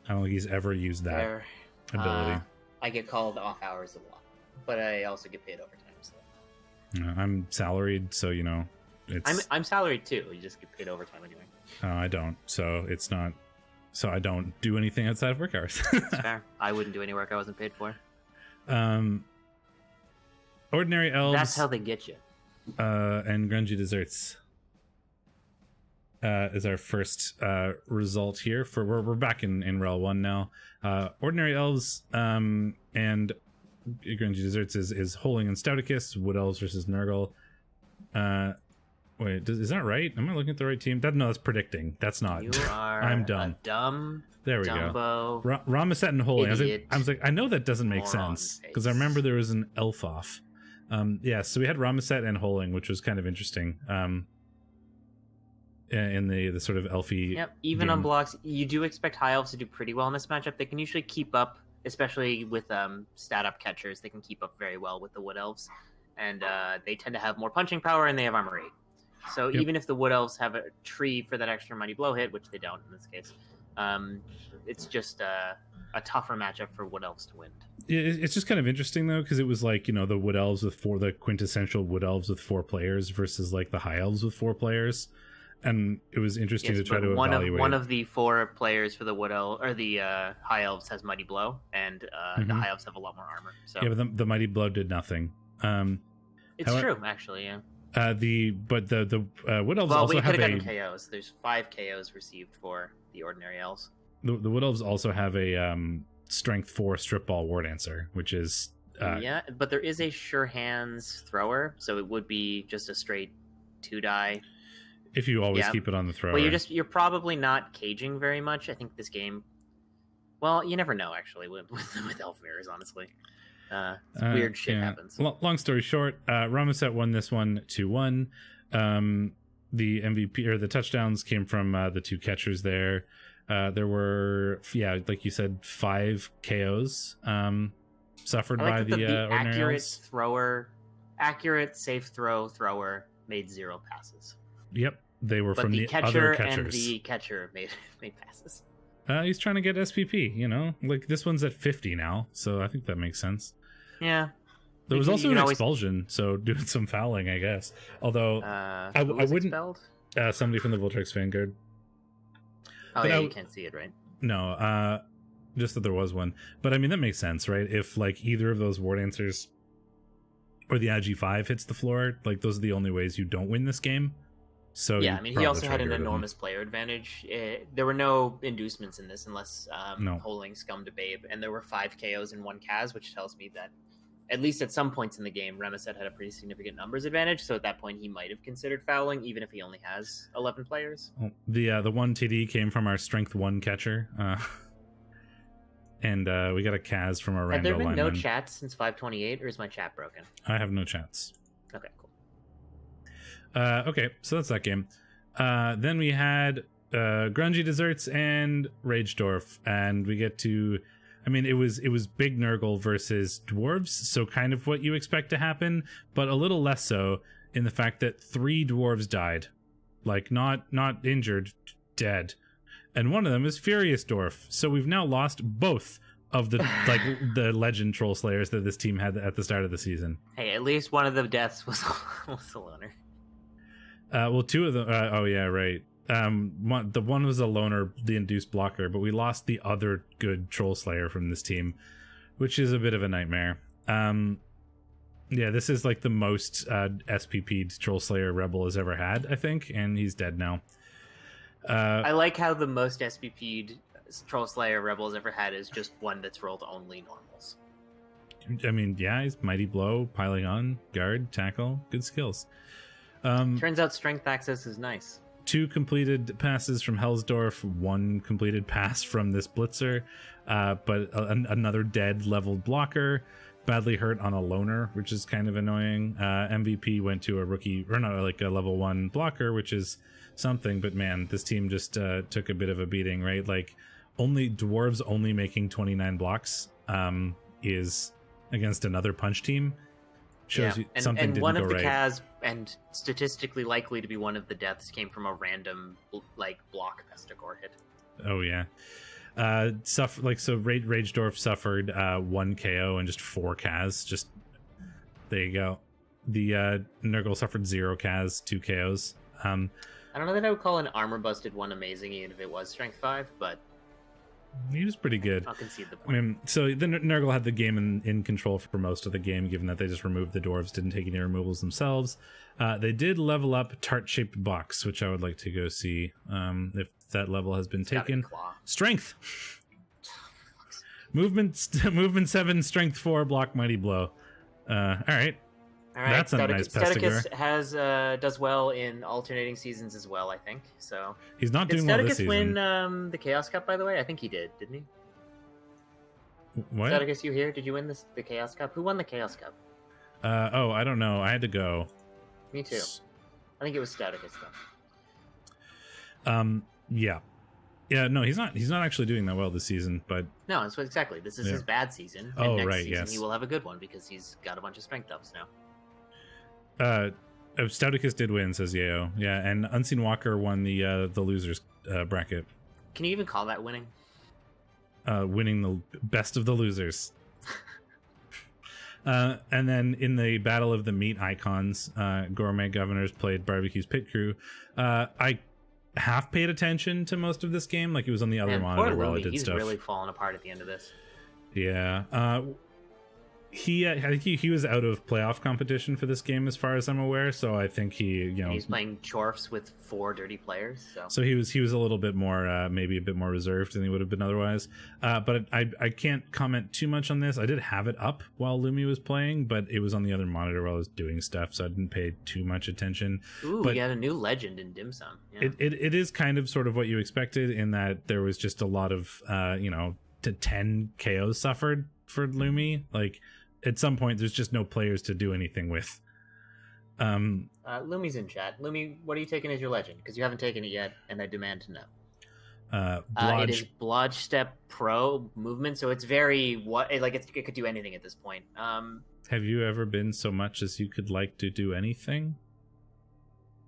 I don't think he's ever used that. Fair. Ability. I get called off hours a lot, but I also get paid overtime. So I'm salaried, so you know, it's. I'm salaried too. You just get paid overtime anyway. I don't, so it's not. So I don't do anything outside of work hours. That's fair. I wouldn't do any work I wasn't paid for. Ordinary elves. That's how they get you. And grungy desserts. Is our first result here for we're back in REL 1 now. Ordinary elves and grungy desserts is Holing and Stouticus. Wood elves versus Nurgle. Wait, is that right? Am I looking at the right team? No, that's predicting. That's not. You are. I'm dumb. A dumb. There we Dumbo, go. Ramaset and Holing. Idiot, I was like, I know that doesn't make sense because I remember there was an elf off. Yeah, so we had Ramaset and Holing, which was kind of interesting. In the sort of elfy. Yep. Even game. on blocks, you do expect high elves to do pretty well in this matchup. They can usually keep up, especially with stat up catchers. They can keep up very well with the wood elves, and they tend to have more punching power and they have armor 8. So even if the wood elves have a tree for that extra mighty blow hit, which they don't in this case, it's just a tougher matchup for wood elves to win. It's just kind of interesting though, because it was like, you know, the wood elves with the quintessential wood elves with 4 players versus like the high elves with 4 players. And it was interesting to try to evaluate. One of the 4 players for the wood elf or the high elves has mighty blow, and the high elves have a lot more armor. So yeah, but the mighty blow did nothing. It's true, actually. Yeah. The wood elves also we have could have gotten KOs. There's 5 KOs received for the ordinary elves. The wood elves also have a strength 4 strip ball war dancer, which is yeah, but there is a sure hands thrower, so it would be just a straight 2 die. If you always keep it on the thrower. Well, you're probably not caging very much. I think this game. Well, you never know actually with elf mirrors, honestly. Weird shit happens. Long story short, Ramaset won this one 2-1. The MVP or the touchdowns came from the two catchers there. There were, like you said, 5 KOs suffered by the accurate safe thrower made 0 passes. Yep, they were from the catcher other catchers. And the catcher made passes. He's trying to get SPP, like this one's at 50 now, so I think that makes sense. Yeah. There was also an expulsion, so doing some fouling, I guess. Although I wouldn't. Expelled? Somebody from the Voltrex Vanguard. Oh, but you can't see it, right? No, just that there was one. But I mean, that makes sense, right? If like either of those War Dancers or the Ag5 hits the floor, like those are the only ways you don't win this game. So yeah, I mean, he also had an enormous player advantage. There were no inducements in this unless Holing scummed a Babe, and there were 5 KOs and 1 Kaz, which tells me that at least at some points in the game, Ramaset had a pretty significant numbers advantage. So at that point, he might have considered fouling, even if he only has 11 players. Well, the one TD came from our Strength 1 catcher, and we got a Kaz from our Rando lineman. Have there been no chats since 528, or is my chat broken? I have no chats. Okay, cool. Okay, so that's that game. Then we had Grungy Desserts and Ragedorf, and we get to... I mean, it was Big Nurgle versus Dwarves, so kind of what you expect to happen, but a little less so in the fact that 3 Dwarves died. Like, not injured, dead. And one of them is Furious Dwarf, so we've now lost both of the the legend Troll Slayers that this team had at the start of the season. Hey, at least one of the deaths was a loner. Well, 2 of them... oh, yeah, right. The one was a loner, the induced blocker, but we lost the other good Troll Slayer from this team, which is a bit of a nightmare. Yeah, this is like the most SPP'd Troll Slayer Rebel has ever had, I think, and he's dead now. I like how the most SPP'd Troll Slayer Rebel's ever had is just one that's rolled only normals. I mean, yeah, he's Mighty Blow, Piling On, Guard, Tackle, good skills. Turns out Strength Access is nice. 2 completed passes from Hellsdorf, 1 completed pass from this Blitzer, but another dead leveled blocker, badly hurt on a loner, which is kind of annoying. MVP went to a rookie, or no, like a level 1 blocker, which is something, but man, this team just took a bit of a beating, right? Like, Dwarves only making 29 blocks is against another punch team. Shows you something didn't go right. And one of the Kaz, and statistically likely to be one of the deaths, came from a random block Pestigor hit. Oh yeah. Ragedorf suffered 1 KO and just 4 Kaz. Just there you go. The Nurgle suffered 0 Kaz, 2 KOs. I don't know that I would call an armor busted one amazing, even if it was Strength 5, but he was pretty good. I'll concede the point. I mean, so the Nurgle had the game in control for most of the game, given that they just removed the dwarves, didn't take any removals themselves. They did level up Tart-shaped box, which I would like to go see if that level has been taken. Strength, movement 7, Strength 4, Block Mighty Blow. All right. That's a nice Pestigor. Does well in alternating seasons as well, I think. So he's not doing well this season. Did Staticus win the Chaos Cup, by the way? I think he did, didn't he? What? Staticus, you here? Did you win the Chaos Cup? Who won the Chaos Cup? I don't know. I had to go. Me too. I think it was Staticus though. Yeah. Yeah, no, he's not actually doing that well this season, but no, that's exactly. This is his bad season. And next right, season yes. He will have a good one because he's got a bunch of strength ups now. Stouticus did win, says Yeo. Yeah, and Unseen Walker won the losers bracket. Can you even call that winning? Winning the best of the losers. And then in the Battle of the Meat Icons, Gourmet Governors played Barbecue's Pit Crew. I half paid attention to most of this game, like it was on the other monitor while I did he's stuff. He's really falling apart at the end of this. Yeah. I think he was out of playoff competition for this game as far as I'm aware, so I think he's playing Chorfs with 4 dirty players, so he was a little bit more maybe a bit more reserved than he would have been otherwise. But I can't comment too much on this. I did have it up while Lumi was playing, but it was on the other monitor while I was doing stuff, so I didn't pay too much attention. Ooh, but we got a new legend in Dim Sum. Yeah. It is kind of sort of what you expected in that there was just a lot of to 10 KOs suffered for Lumi. Like at some point there's just no players to do anything with. Lumi's in chat. Lumi, what are you taking as your legend? Because you haven't taken it yet, and I demand to know. It is Blodge Step Pro movement, so it's very it could do anything at this point. Have you ever been so much as you could like to do anything?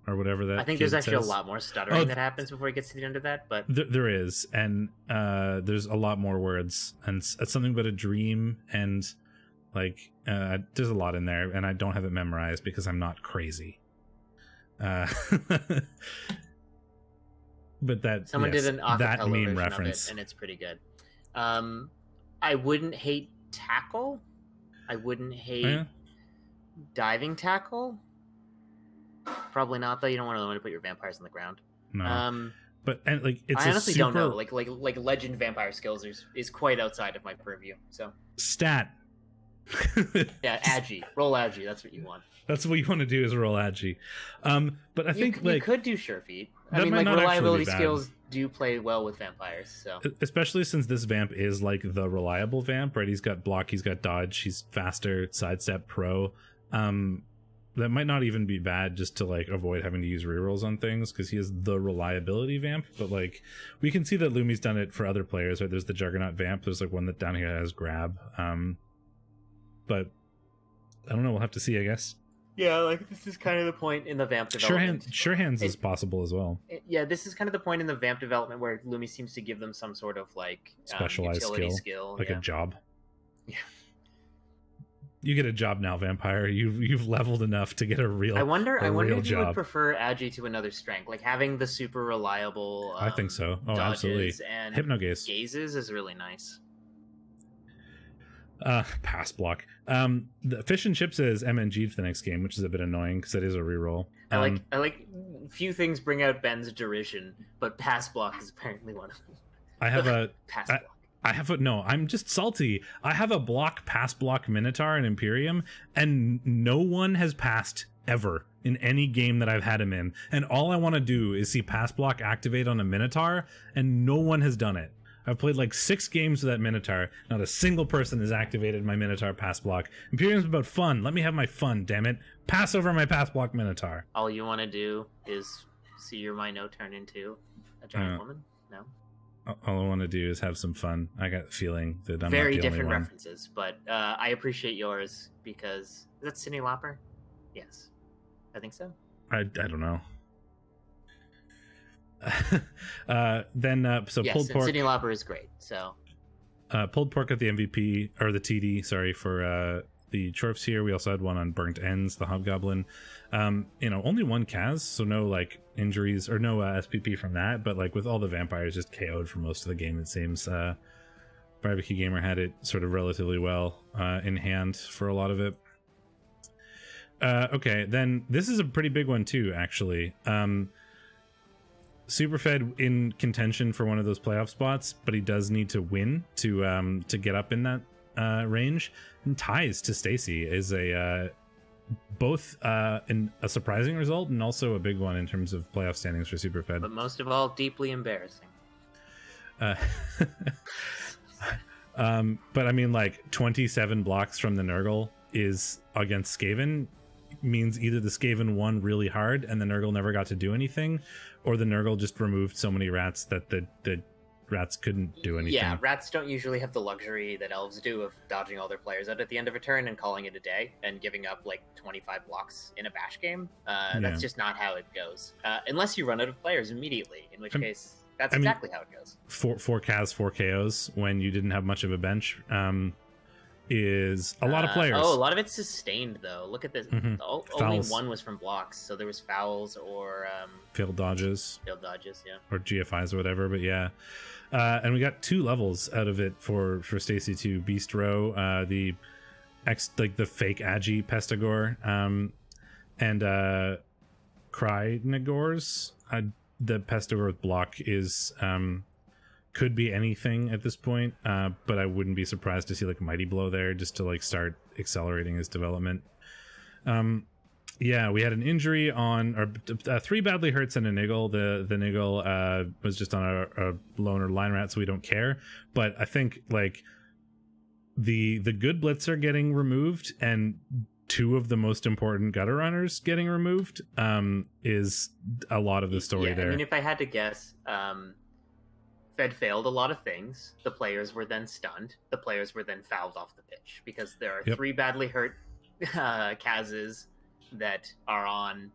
Or whatever that. I think there's actually a lot more stuttering that happens before he gets to the end of that, but there is, and there's a lot more words, and it's something but a dream, and there's a lot in there, and I don't have it memorized because I'm not crazy. But that someone did an acapella version reference, of it, and it's pretty good. I wouldn't hate tackle. I wouldn't hate diving tackle. Probably not, though. You don't want to put your vampires on the ground. No. But it's I honestly don't know. Like legend vampire skills is quite outside of my purview. So stat. Yeah, Agi. Roll Agi. That's what you want. That's what you want to do is roll Agi. But I think you could do Sure Feet. I mean, reliability skills do play well with vampires. So especially since this vamp is like the reliable vamp, right? He's got block, he's got dodge, he's faster, sidestep, pro. That might not even be bad just to avoid having to use rerolls on things because he is the reliability vamp. But we can see that Lumi's done it for other players, right? There's the Juggernaut vamp. There's one that down here has grab. But I don't know. We'll have to see, I guess. Yeah, this is kind of the point in the vamp development. Sure hands is possible as well. This is kind of the point in the vamp development where Lumi seems to give them some sort of specialized skill, a job. Yeah. You get a job now, vampire. You've leveled enough to get a real. I wonder if you job. would prefer Agi to another strength, having the super reliable. I think so. Oh, absolutely. And Hypnogaze gazes is really nice. Pass block. The Fish and Chips is MNG'd for the next game, which is a bit annoying because it is a reroll. I like few things bring out Ben's derision, but pass block is apparently one of them. I have a pass block. I'm just salty. I have a pass block Minotaur and Imperium, and no one has passed ever in any game that I've had him in. And all I want to do is see pass block activate on a Minotaur, and no one has done it. I've played 6 games with that Minotaur. Not a single person has activated my Minotaur pass block. Imperium's about fun. Let me have my fun, damn it. Pass over my pass block Minotaur. All you want to do is see your Mino turn into a giant woman? No? All I want to do is have some fun. I got the feeling that I'm very not the different only one. references, but I appreciate yours because is that Cyndi Lauper? Yes, I think so. I don't know. Then yes, pulled pork. Cyndi Lauper is great. So pulled pork at the MVP or the TD. Sorry for the Chorfs here. We also had one on Burnt Ends, the Hobgoblin. Only one Kaz, so no injuries or no SPP from that. But with all the vampires just KO'd for most of the game, it seems. Barbecue Gamer had it sort of relatively well in hand for a lot of it. Okay, then this is a pretty big one too, actually. Superfed in contention for one of those playoff spots, but he does need to win to get up in that range. And ties to Stacy is both a surprising result and also a big one in terms of playoff standings for Superfed. But most of all, deeply embarrassing. But I mean, 27 blocks from the Nurgle is against Skaven means either the Skaven won really hard and the Nurgle never got to do anything, or the Nurgle just removed so many rats that the rats couldn't do anything. Yeah, rats don't usually have the luxury that elves do of dodging all their players out at the end of a turn and calling it a day and giving up 25 blocks in a bash game. That's just not how it goes. Unless you run out of players immediately, in which case that's exactly how it goes. 4 Kaz, 4 KOs when you didn't have much of a bench is a lot of players. A lot of it's sustained though. Look at this. Only one was from blocks, so there was fouls or failed dodges. Yeah. Or GFIs or whatever, but yeah. And we got 2 levels out of it for Stacy 2 Beast Row. The like the fake Agi Pestigore, and Krynagors. The Pestigore with block is could be anything at this point, but I wouldn't be surprised to see like Mighty Blow there just to like start accelerating his development. Yeah, we had an injury on, or 3 badly hurts and a niggle. The niggle was just on a loner line rat, so we don't care. But I think like the good blitzer getting removed and 2 of the most important gutter runners getting removed is a lot of the story there. I mean, if I had to guess, Fed failed a lot of things. The players were then stunned. The players were then fouled off the pitch because there are 3 badly hurt Kazes that are on,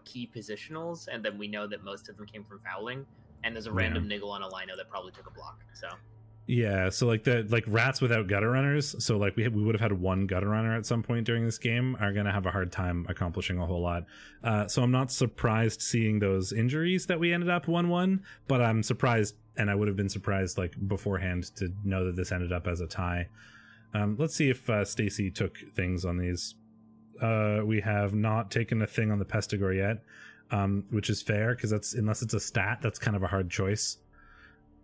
key positionals, and then we know that most of them came from fouling, and there's a random niggle on a lino that probably took a block. So yeah, so like rats without gutter runners, so like we would have had 1 gutter runner at some point during this game, are gonna have a hard time accomplishing a whole lot. So I'm not surprised seeing those injuries that we ended up 1-1, but I'm surprised, and I would have been surprised like beforehand to know that this ended up as a tie. Let's see if Stacy took things on these. We have not taken a thing on the Pestigore yet, which is fair because that's, unless it's a stat, that's kind of a hard choice.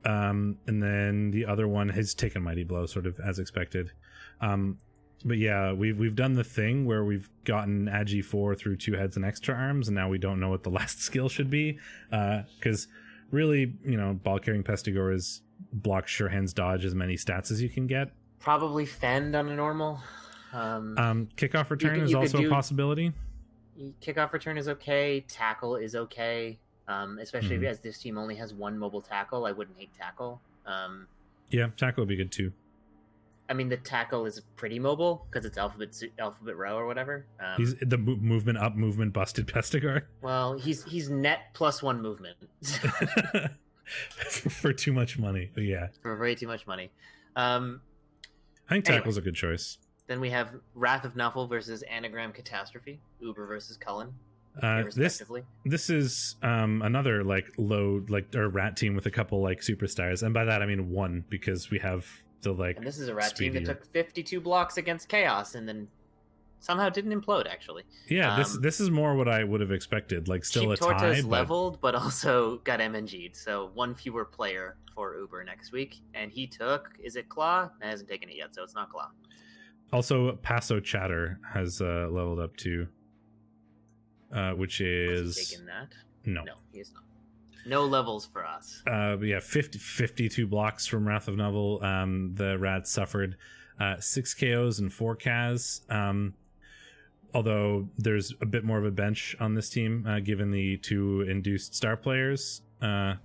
And then the other one has taken Mighty Blow, sort of as expected. But yeah, we've done the thing where we've gotten Agi 4 through 2 heads and extra arms, and now we don't know what the last skill should be. Because really, ball carrying Pestigore is block, sure hands, dodge, as many stats as you can get. Probably fend on a normal. Kickoff return is also a possibility. Kickoff return is okay. Tackle is okay. Especially as this team only has 1 mobile tackle. I wouldn't hate tackle. Yeah, tackle would be good too. I mean, the tackle is pretty mobile because it's alphabet row or whatever. He's the movement up, movement busted Pestigore. Well, he's net +1 movement for too much money. But yeah, for way too much money. I think tackle's a good choice. Then we have Wrath of Nuffle versus Anagram Catastrophe. Uber versus Cullen. This is another like low or rat team with a couple like superstars, and by that I mean 1 because we have the like. And this is a rat team that took 52 blocks against Chaos and then somehow didn't implode. Actually, yeah. This is more what I would have expected. Like still Cheap a tie, Torto's leveled, but also got MNG'd. So 1 fewer player for Uber next week, and he took. Is it Claw? It hasn't taken it yet, so it's not Claw. Also, Paso Chatter has leveled up too, which is... Has he taken that? No, he is not. No levels for us. Yeah, 52 blocks from Wrath of Novel. The Rats suffered 6 KOs and 4 Kaz. Although there's a bit more of a bench on this team, given the 2 induced star players. 1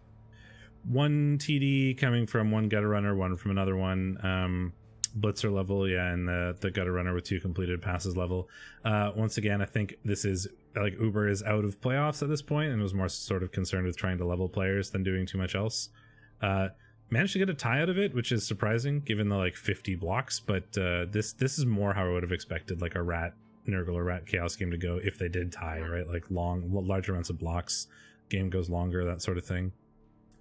TD coming from 1 gutter runner, 1 from another one. Blitzer level, yeah, and the gutter runner with 2 completed passes level. Once again, I think this is like Uber is out of playoffs at this point and was more sort of concerned with trying to level players than doing too much else. Managed to get a tie out of it, which is surprising given the like 50 blocks, but this is more how I would have expected like a Rat Nurgle or Rat Chaos game to go if they did tie, right? Like large amounts of blocks, game goes longer, that sort of thing.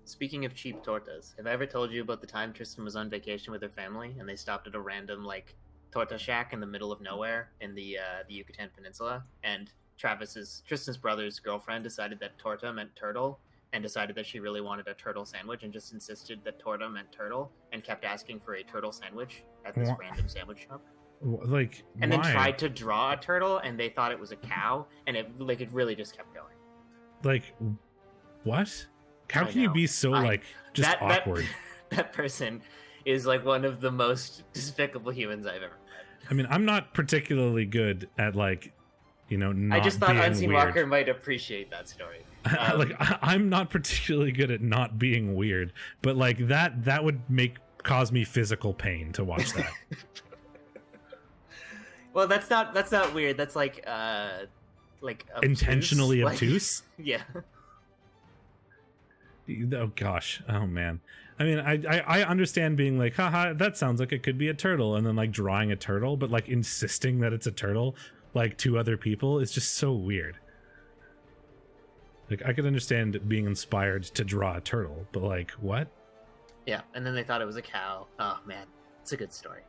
Speaking of cheap tortas, have I ever told you about the time Tristan was on vacation with her family and they stopped at a random like torta shack in the middle of nowhere in the Yucatan Peninsula, and Tristan's brother's girlfriend decided that torta meant turtle and decided that she really wanted a turtle sandwich and just insisted that torta meant turtle and kept asking for a turtle sandwich at this random sandwich shop. Like, and then tried to draw a turtle and they thought it was a cow, and it really just kept going. Like, what? How can you be so awkward? That person is like one of the most despicable humans I've ever met. I mean, I'm not particularly good at like, not I just thought Unseen weird. Walker might appreciate that story. I'm not particularly good at not being weird, but like that would cause me physical pain to watch that. Well, that's not weird. That's like obtuse. Intentionally obtuse. Yeah. Oh gosh, oh man. I mean, I understand being like, haha, that sounds like it could be a turtle, and then like drawing a turtle, but like insisting that it's a turtle, like to other people, is just so weird. Like, I could understand being inspired to draw a turtle, but like, what? Yeah, and then they thought it was a cow. Oh man, it's a good story.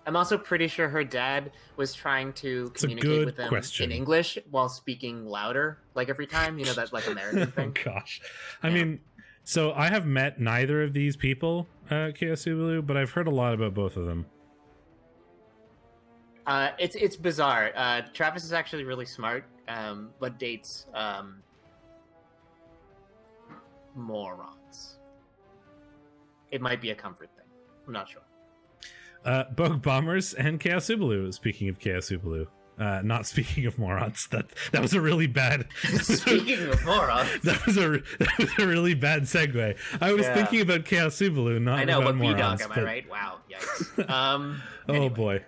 I'm also pretty sure her dad was trying to communicate with them in English while speaking louder, like every time, that like American thing. Oh gosh. I mean, so I have met neither of these people, Chaos Subaru, but I've heard a lot about both of them. It's bizarre. Travis is actually really smart, but dates morons. It might be a comfort thing. I'm not sure. Bogue Bombers and Chaos Subaru. Speaking of Chaos Subaru, not speaking of morons. That was a really bad. Speaking of morons, that was a really bad segue. I was thinking about Chaos Subaru, not about morons. I know, but B-Dog, am I right? Wow, yikes. Oh boy.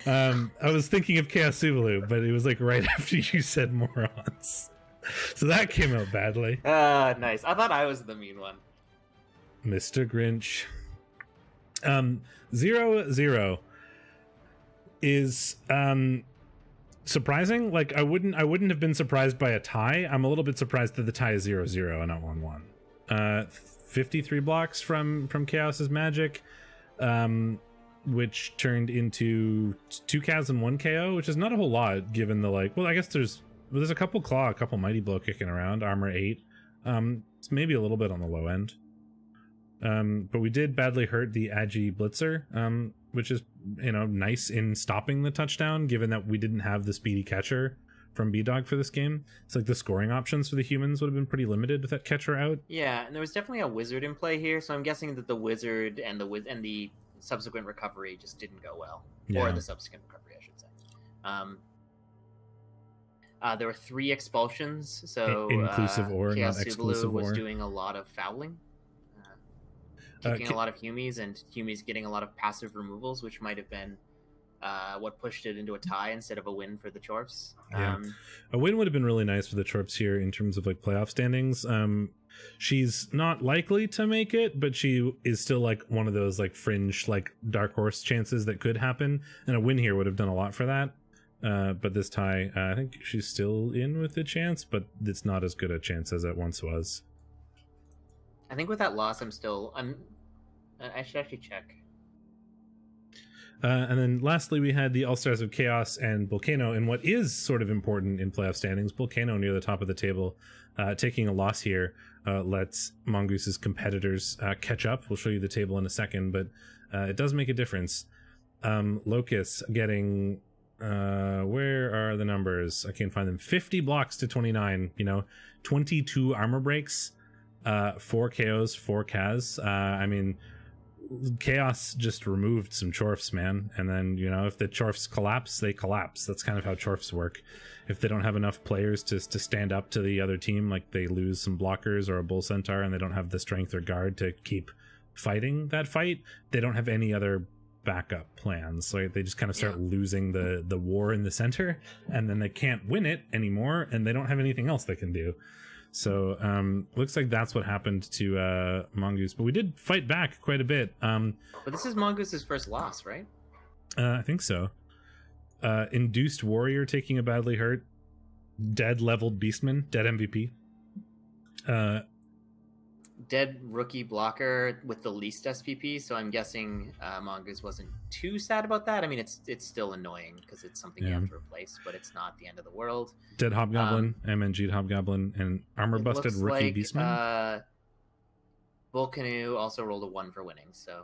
I was thinking of Chaos Subaru, but it was like right after you said morons, so that came out badly. Nice. I thought I was the mean one. Mr. Grinch. 0-0 is surprising. Like I wouldn't have been surprised by a tie. I'm a little bit surprised that the tie is 0-0 and not 1-1. 53 blocks from Chaos's magic, which turned into 2 Kaz and 1 KO, which is not a whole lot given the I guess there's a couple Claw, a couple Mighty Blow kicking around, armor 8. It's maybe a little bit on the low end. But we did badly hurt the Agi Blitzer, which is, nice in stopping the touchdown, given that we didn't have the speedy catcher from B-Dog for this game. It's like the scoring options for the humans would have been pretty limited with that catcher out. Yeah, and there was definitely a wizard in play here, so I'm guessing that the wizard and the subsequent recovery just didn't go well. Yeah. Or the subsequent recovery, I should say. There were 3 expulsions, so inclusive or not exclusive was doing a lot of fouling. Kicking a lot of Humies, and Humies getting a lot of passive removals, which might have been what pushed it into a tie instead of a win for the Chorfs. Yeah. A win would have been really nice for the Chorfs here in terms of playoff standings. She's not likely to make it, but she is still one of those fringe dark horse chances that could happen, and a win here would have done a lot for that. But this tie, I think she's still in with a chance, but it's not as good a chance as it once was. I think with that loss, I should actually check. And then lastly, we had the All-Stars of Chaos and Volcano, and what is sort of important in playoff standings, Volcano near the top of the table, taking a loss here lets Mongoose's competitors catch up. We'll show you the table in a second, but it does make a difference. Locust getting, where are the numbers? I can't find them. 50 blocks to 29, 22 armor breaks. 4 KOs, 4 Kaz. I mean, Chaos just removed some Chorfs, man. And then, if the Chorfs collapse, they collapse. That's kind of how Chorfs work. If they don't have enough players to stand up to the other team, they lose some blockers or a Bull Centaur, and they don't have the strength or guard to keep fighting that fight, they don't have any other backup plans. They just kind of start losing the war in the center, and then they can't win it anymore, and they don't have anything else they can do. So looks like that's what happened to Mongoose, but we did fight back quite a bit. But this is Mongoose's first loss, right? I think so. Induced Warrior taking a badly hurt, dead leveled Beastman, dead MVP. Dead rookie blocker with the least SPP, so I'm guessing Mongoose wasn't too sad about that. I mean, it's still annoying because it's something you have to replace, but it's not the end of the world. Dead Hobgoblin, MNG'd Hobgoblin, and armor busted rookie Beastman. Volcanu also rolled a 1 for winning, so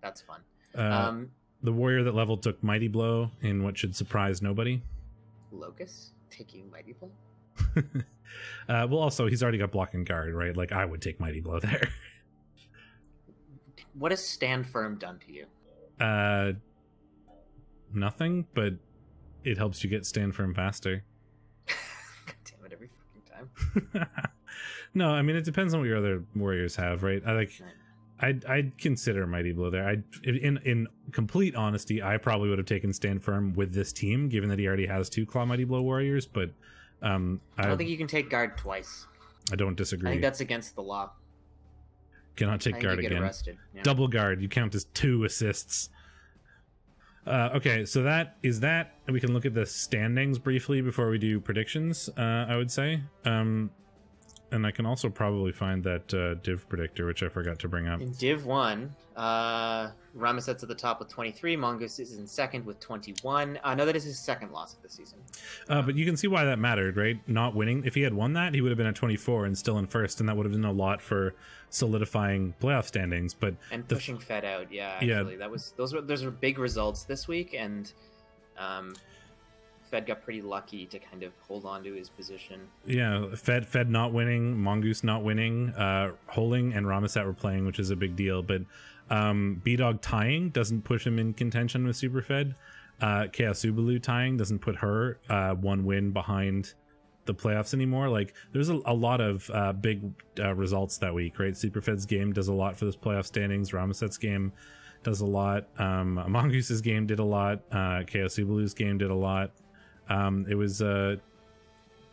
that's fun. The warrior that leveled took Mighty Blow in what should surprise nobody. Locust taking Mighty Blow? Well, also, he's already got block and guard, right? I would take Mighty Blow there. What has Stand Firm done to you? Nothing, but it helps you get Stand Firm faster. God damn it, every fucking time. No, I mean, it depends on what your other warriors have, right? I'd consider Mighty Blow there. In complete honesty, I probably would have taken Stand Firm with this team, given that he already has 2 Claw Mighty Blow warriors, but I don't think you can take guard twice. I don't disagree. I think that's against the law. Cannot take guard again. Arrested. Yeah. Double guard, you count as 2 assists. Okay, so that is that. We can look at the standings briefly before we do predictions, I would say. And I can also probably find that div predictor, which I forgot to bring up. In Div 1, Ramaset's at the top with 23. Mongoose is in second with 21. No, that is his second loss of the season. But you can see why that mattered, right? Not winning. If he had won that, he would have been at 24 and still in first, and that would have been a lot for solidifying playoff standings. But and pushing Fed out, actually. Yeah. Those are big results this week, and Fed got pretty lucky to kind of hold on to his position. Yeah, Fed not winning, Mongoose not winning, Holing and Ramaset were playing, which is a big deal. But B-Dog tying doesn't push him in contention with Superfed. Chaos Ubalu tying doesn't put her one win behind the playoffs anymore. Like, there's a lot of big results that week, right? Superfed's game does a lot for this playoff standings. Ramaset's game does a lot. Mongoose's game did a lot. Chaos Ubalu's game did a lot. It was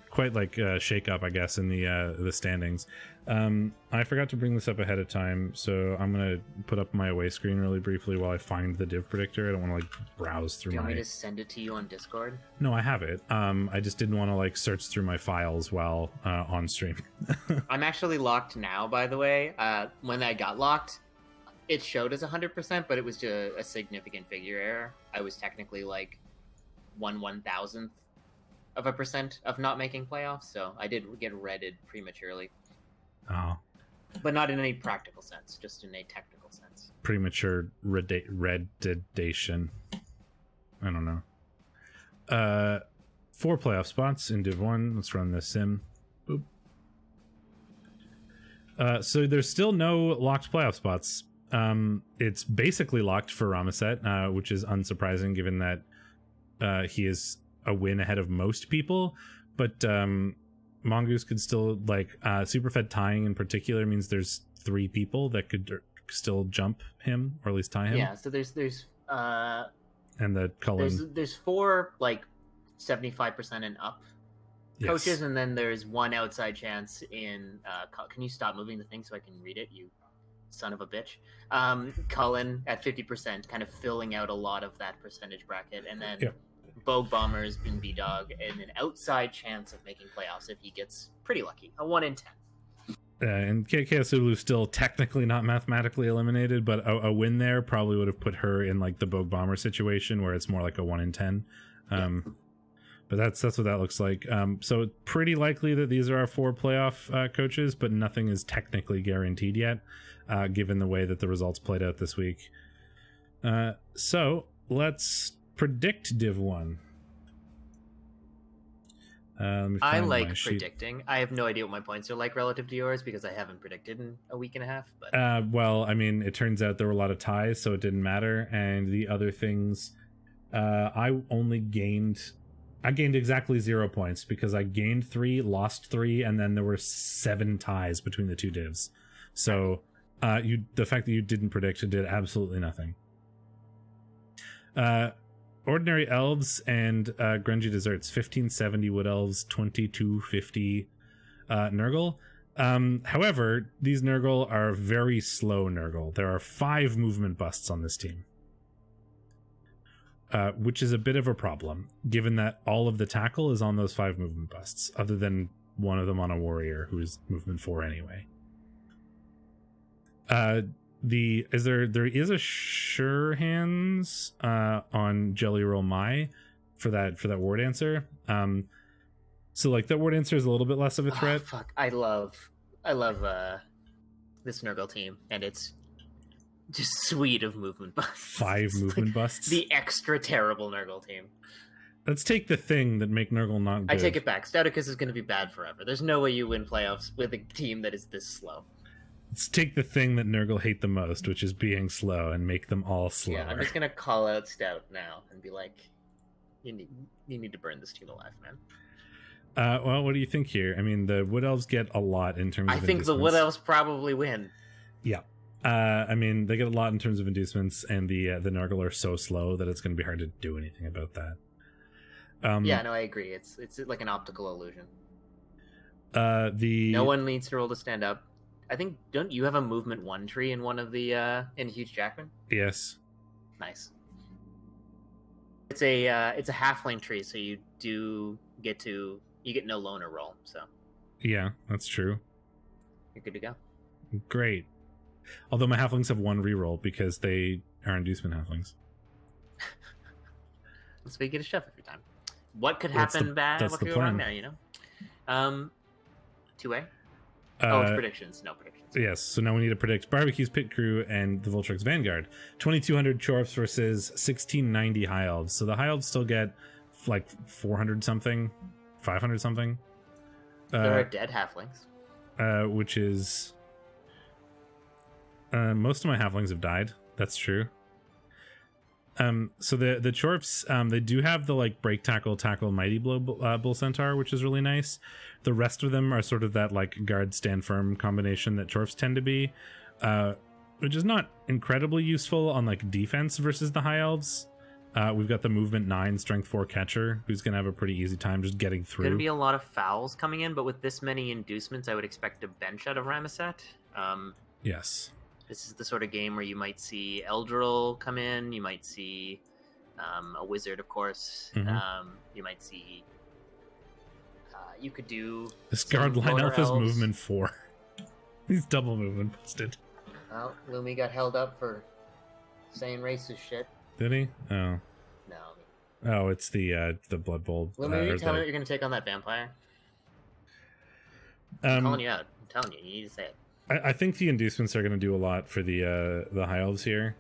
quite like a shake-up, I guess, in the standings. I forgot to bring this up ahead of time, so I'm gonna put up my away screen really briefly while I find the div predictor. I don't want to like browse through Do you want me to send it to you on Discord? No, I have it. I just didn't want to like search through my files while on stream. I'm actually locked now, by the way. When I got locked, it showed as 100%, but it was just a significant figure error. I was technically like 1/1000th of a percent of not making playoffs, so I did get redded prematurely. Oh, but not in any practical sense, just in a technical sense. Premature reddation. I don't know. 4 playoff spots in Div 1. Let's run this sim. Boop. So there's still no locked playoff spots. It's basically locked for Ramaset, which is unsurprising given that he is a win ahead of most people, but Mongoose could still, like, Superfed tying in particular means there's 3 people that could still jump him, or at least tie him. Yeah, so there's and the Cullen. There's 4 like 75% and up coaches, yes. And then there's 1 outside chance in can you stop moving the thing so I can read it, you son of a bitch? Cullen at 50%, kind of filling out a lot of that percentage bracket, and then Bogue Bombers and B-Dog and an outside chance of making playoffs if he gets pretty lucky, a 1 in 10. And KKSulu still technically not mathematically eliminated, but a win there probably would have put her in like the Bogue Bomber situation where it's more like a 1 in 10. But that's what that looks like. So it's pretty likely that these are our 4 playoff coaches, but nothing is technically guaranteed yet, given the way that the results played out this week. So let's predict Div 1. I like predicting. I have no idea what my points are like relative to yours because I haven't predicted in a week and a half. But well, I mean, it turns out there were a lot of ties, so it didn't matter. And the other things, I gained exactly 0 points because I gained 3, lost 3, and then there were 7 ties between the 2 divs. So the fact that you didn't predict it did absolutely nothing. Ordinary Elves and Grungy Desserts, 1570 Wood Elves, 2250 Nurgle. However, these Nurgle are very slow Nurgle. There are 5 movement busts on this team, which is a bit of a problem, given that all of the tackle is on those 5 movement busts, other than one of them on a warrior who is movement 4 anyway. There is a sure hands on Jelly Roll Mai for that War Dancer. So like that War Dancer is a little bit less of a threat. Oh, fuck, I love this Nurgle team, and it's just suite of movement busts. 5 movement busts. The extra terrible Nurgle team. Let's take the thing that make Nurgle not good. I take it back. Stouticus is going to be bad forever. There's no way you win playoffs with a team that is this slow. Let's take the thing that Nurgle hate the most, which is being slow, and make them all slower. Yeah, I'm just gonna call out Stout now and be like, you need to burn this team alive, man. Well, what do you think here? I mean, the Wood Elves get a lot in terms of I think the Wood Elves probably win. Yeah. I mean, they get a lot in terms of inducements, and the Nurgle are so slow that it's going to be hard to do anything about that. Yeah, no, I agree. It's like an optical illusion. No one needs to roll to stand up. I think, don't you have a movement 1 tree in one of the in Huge Jackman? Yes. Nice. It's a halfling tree, so you get no loner roll. So. Yeah, that's true. you're good to go. Great. Although my halflings have 1 reroll because they are inducement halflings. Let's make it a chef every time. What could happen bad? What could go wrong there, 2A? It's predictions. No predictions. Yes, so now we need to predict Barbecue's Pit Crew and the Voltrek's Vanguard. 2,200 Chorfs versus 1,690 High Elves. So the High Elves still get like 400 something, 500 something. There are dead halflings. Which is... most of my halflings have died. That's true. So the Chorfs, they do have the like break, tackle, mighty blow bull centaur, which is really nice. The rest of them are sort of that like guard, stand firm combination that Chorfs tend to be, which is not incredibly useful on like defense versus the High Elves. We've got the movement 9, strength 4 catcher, who's gonna have a pretty easy time just getting through. Gonna be a lot of fouls coming in, but with this many inducements, I would expect a bench out of Ramesset. Yes. This is the sort of game where you might see Eldril come in, you might see a wizard, of course. Mm-hmm. You might see... you could do... This guard line elf is movement 4. He's double movement busted. Well, Lumi got held up for saying racist shit. Did he? Oh. No. Oh, it's the Blood Bowl. Lumi, are you telling me that you're going to take on that vampire? I'm calling you out. I'm telling you. You need to say it. I think the inducements are going to do a lot for the High Elves here.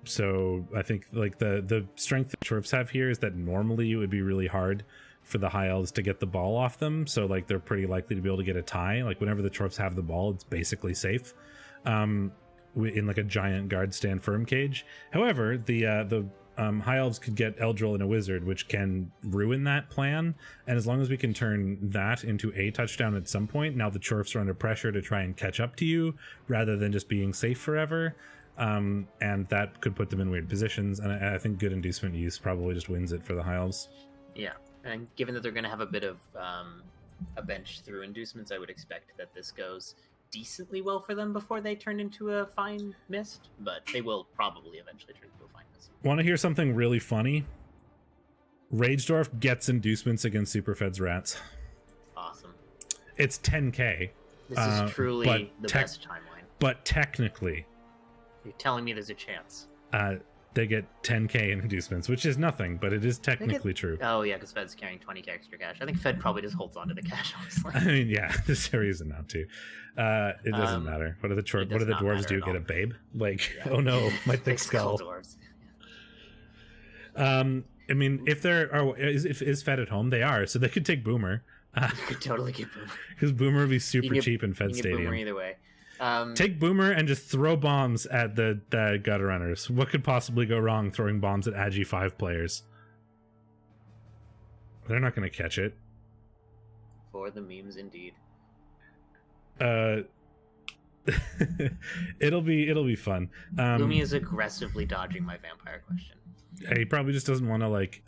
So I think like the strength that Chorfs have here is that normally it would be really hard for the High Elves to get the ball off them. So like they're pretty likely to be able to get a tie. Like whenever the Chorfs have the ball, it's basically safe. In like a giant guard stand firm cage. However, the High Elves could get Eldril and a wizard, which can ruin that plan. And as long as we can turn that into a touchdown at some point, now the Chorfs are under pressure to try and catch up to you rather than just being safe forever. And that could put them in weird positions. And I think good inducement use probably just wins it for the High Elves. Yeah, and given that they're going to have a bit of a bench through inducements, I would expect that this goes decently well for them before they turn into a fine mist, but they will probably eventually turn into a fine mist. Want to hear something really funny? Ragedorf gets inducements against Superfed's rats. Awesome. It's 10k. This is truly the best timeline. But technically... You're telling me there's a chance. They get 10k in inducements, which is nothing, but it is technically true. Oh, yeah, because Fed's carrying 20k extra cash. I think Fed probably just holds on to the cash, honestly. I mean, yeah, this area isn't out to. It doesn't matter. What do the dwarves do? Get a babe? Like, yeah. Oh no, my thick skull. Dwarves. I mean, if is Fed at home, they are, so they could take Boomer. You could totally get Boomer. Because Boomer would be super cheap in Fed Stadium. Boomer either way. Take Boomer and just throw bombs at the gutter runners. What could possibly go wrong throwing bombs at Agi 5 players? They're not going to catch it. For the memes, indeed. It'll be fun. Lumi is aggressively dodging my vampire question. He probably just doesn't want to like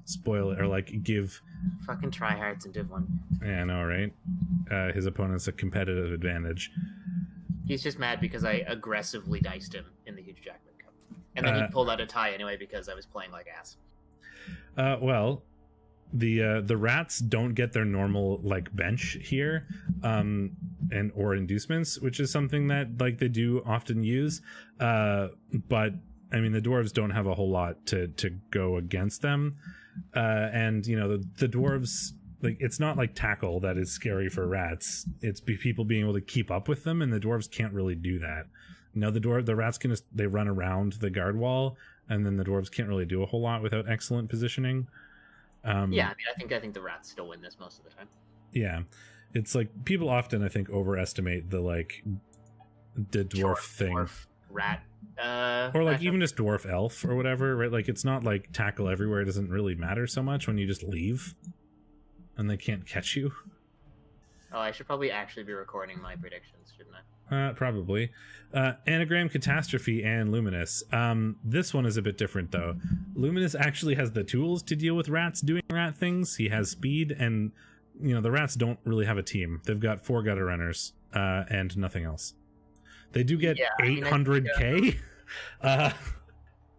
spoil it or like give fucking tryhards in Div 1. Yeah, I know, right? His opponent's a competitive advantage. He's just mad because I aggressively diced him in the Huge Jackman Cup. And then he pulled out a tie anyway because I was playing like ass. Well, the rats don't get their normal like bench here, and or inducements, which is something that like they do often use. But I mean the dwarves don't have a whole lot to go against them. And you know the dwarves, like it's not like tackle that is scary for rats. It's people being able to keep up with them, and the dwarves can't really do that. You know, the rats can they run around the guard wall, and then the dwarves can't really do a whole lot without excellent positioning. Yeah, I mean, I think the rats still win this most of the time. Yeah, it's like people often I think overestimate the dwarf thing. Dwarf, rat. Or like even just dwarf elf or whatever, right? Like it's not like tackle everywhere. It doesn't really matter so much when you just leave and they can't catch you. Oh, I should probably actually be recording my predictions, shouldn't I? Probably. Anagram, Catastrophe, and Luminous. This one is a bit different though. Luminous actually has the tools to deal with rats doing rat things. He has speed, and you know the rats don't really have a team. They've got 4 gutter runners and nothing else. They do get 800k.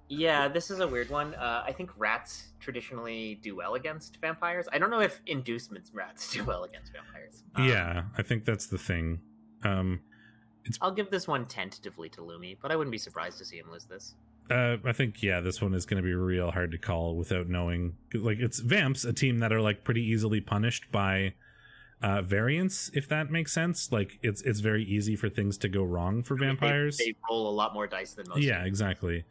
Yeah, this is a weird one. I think rats traditionally do well against vampires. I don't know if inducements rats do well against vampires. Yeah, I think that's the thing. I'll give this one tentatively to Lumi, but I wouldn't be surprised to see him lose this. I think, yeah, this one is going to be real hard to call without knowing. Like, it's Vamps, a team that are like pretty easily punished by variance, if that makes sense. Like, it's very easy for things to go wrong for vampires. They roll a lot more dice than most. Yeah, exactly.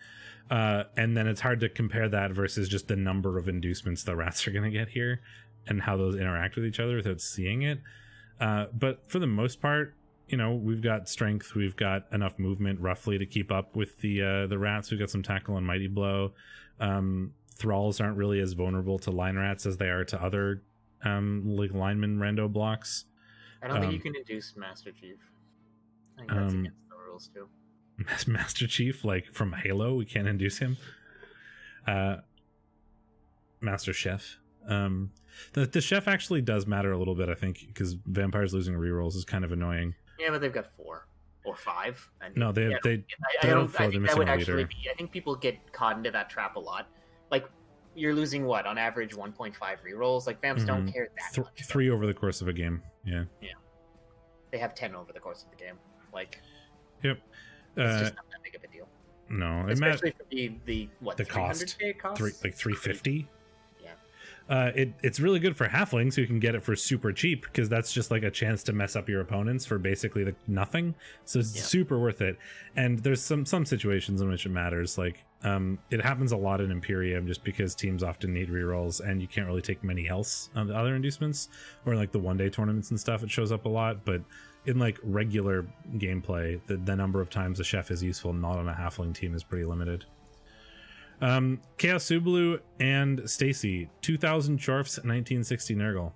And then it's hard to compare that versus just the number of inducements the rats are going to get here and how those interact with each other without seeing it. But for the most part, you know, we've got strength, we've got enough movement roughly to keep up with the rats. We've got some tackle and mighty blow. Thralls aren't really as vulnerable to line rats as they are to other like lineman rando blocks. I don't think you can induce Master Chief. I think that's against the rules too. Master Chief, like from Halo, we can't induce him. Master Chef. The chef actually does matter a little bit, I think, because vampires losing rerolls is kind of annoying. Yeah, but they've got 4 or 5. And no, they don't. I think that would actually be. I think people get caught into that trap a lot. Like, you're losing what on average 1.5 rerolls. Like, vamps don't care that much. 3 over the course of a game. Yeah. Yeah. They have 10 over the course of the game. Like. Yep. It's just not that big of a deal. No, especially for the cost. 350. Yeah. It's really good for halflings who can get it for super cheap, because that's just like a chance to mess up your opponents for basically nothing. So it's super worth it. And there's some situations in which it matters. Like it happens a lot in Imperium just because teams often need rerolls and you can't really take many else on the other inducements, or in like the one-day tournaments and stuff it shows up a lot. But in like regular gameplay, the number of times a chef is useful not on a halfling team is pretty limited. Chaos Subaru and Stacy, 2000 Chorfs, 1960 Nurgle.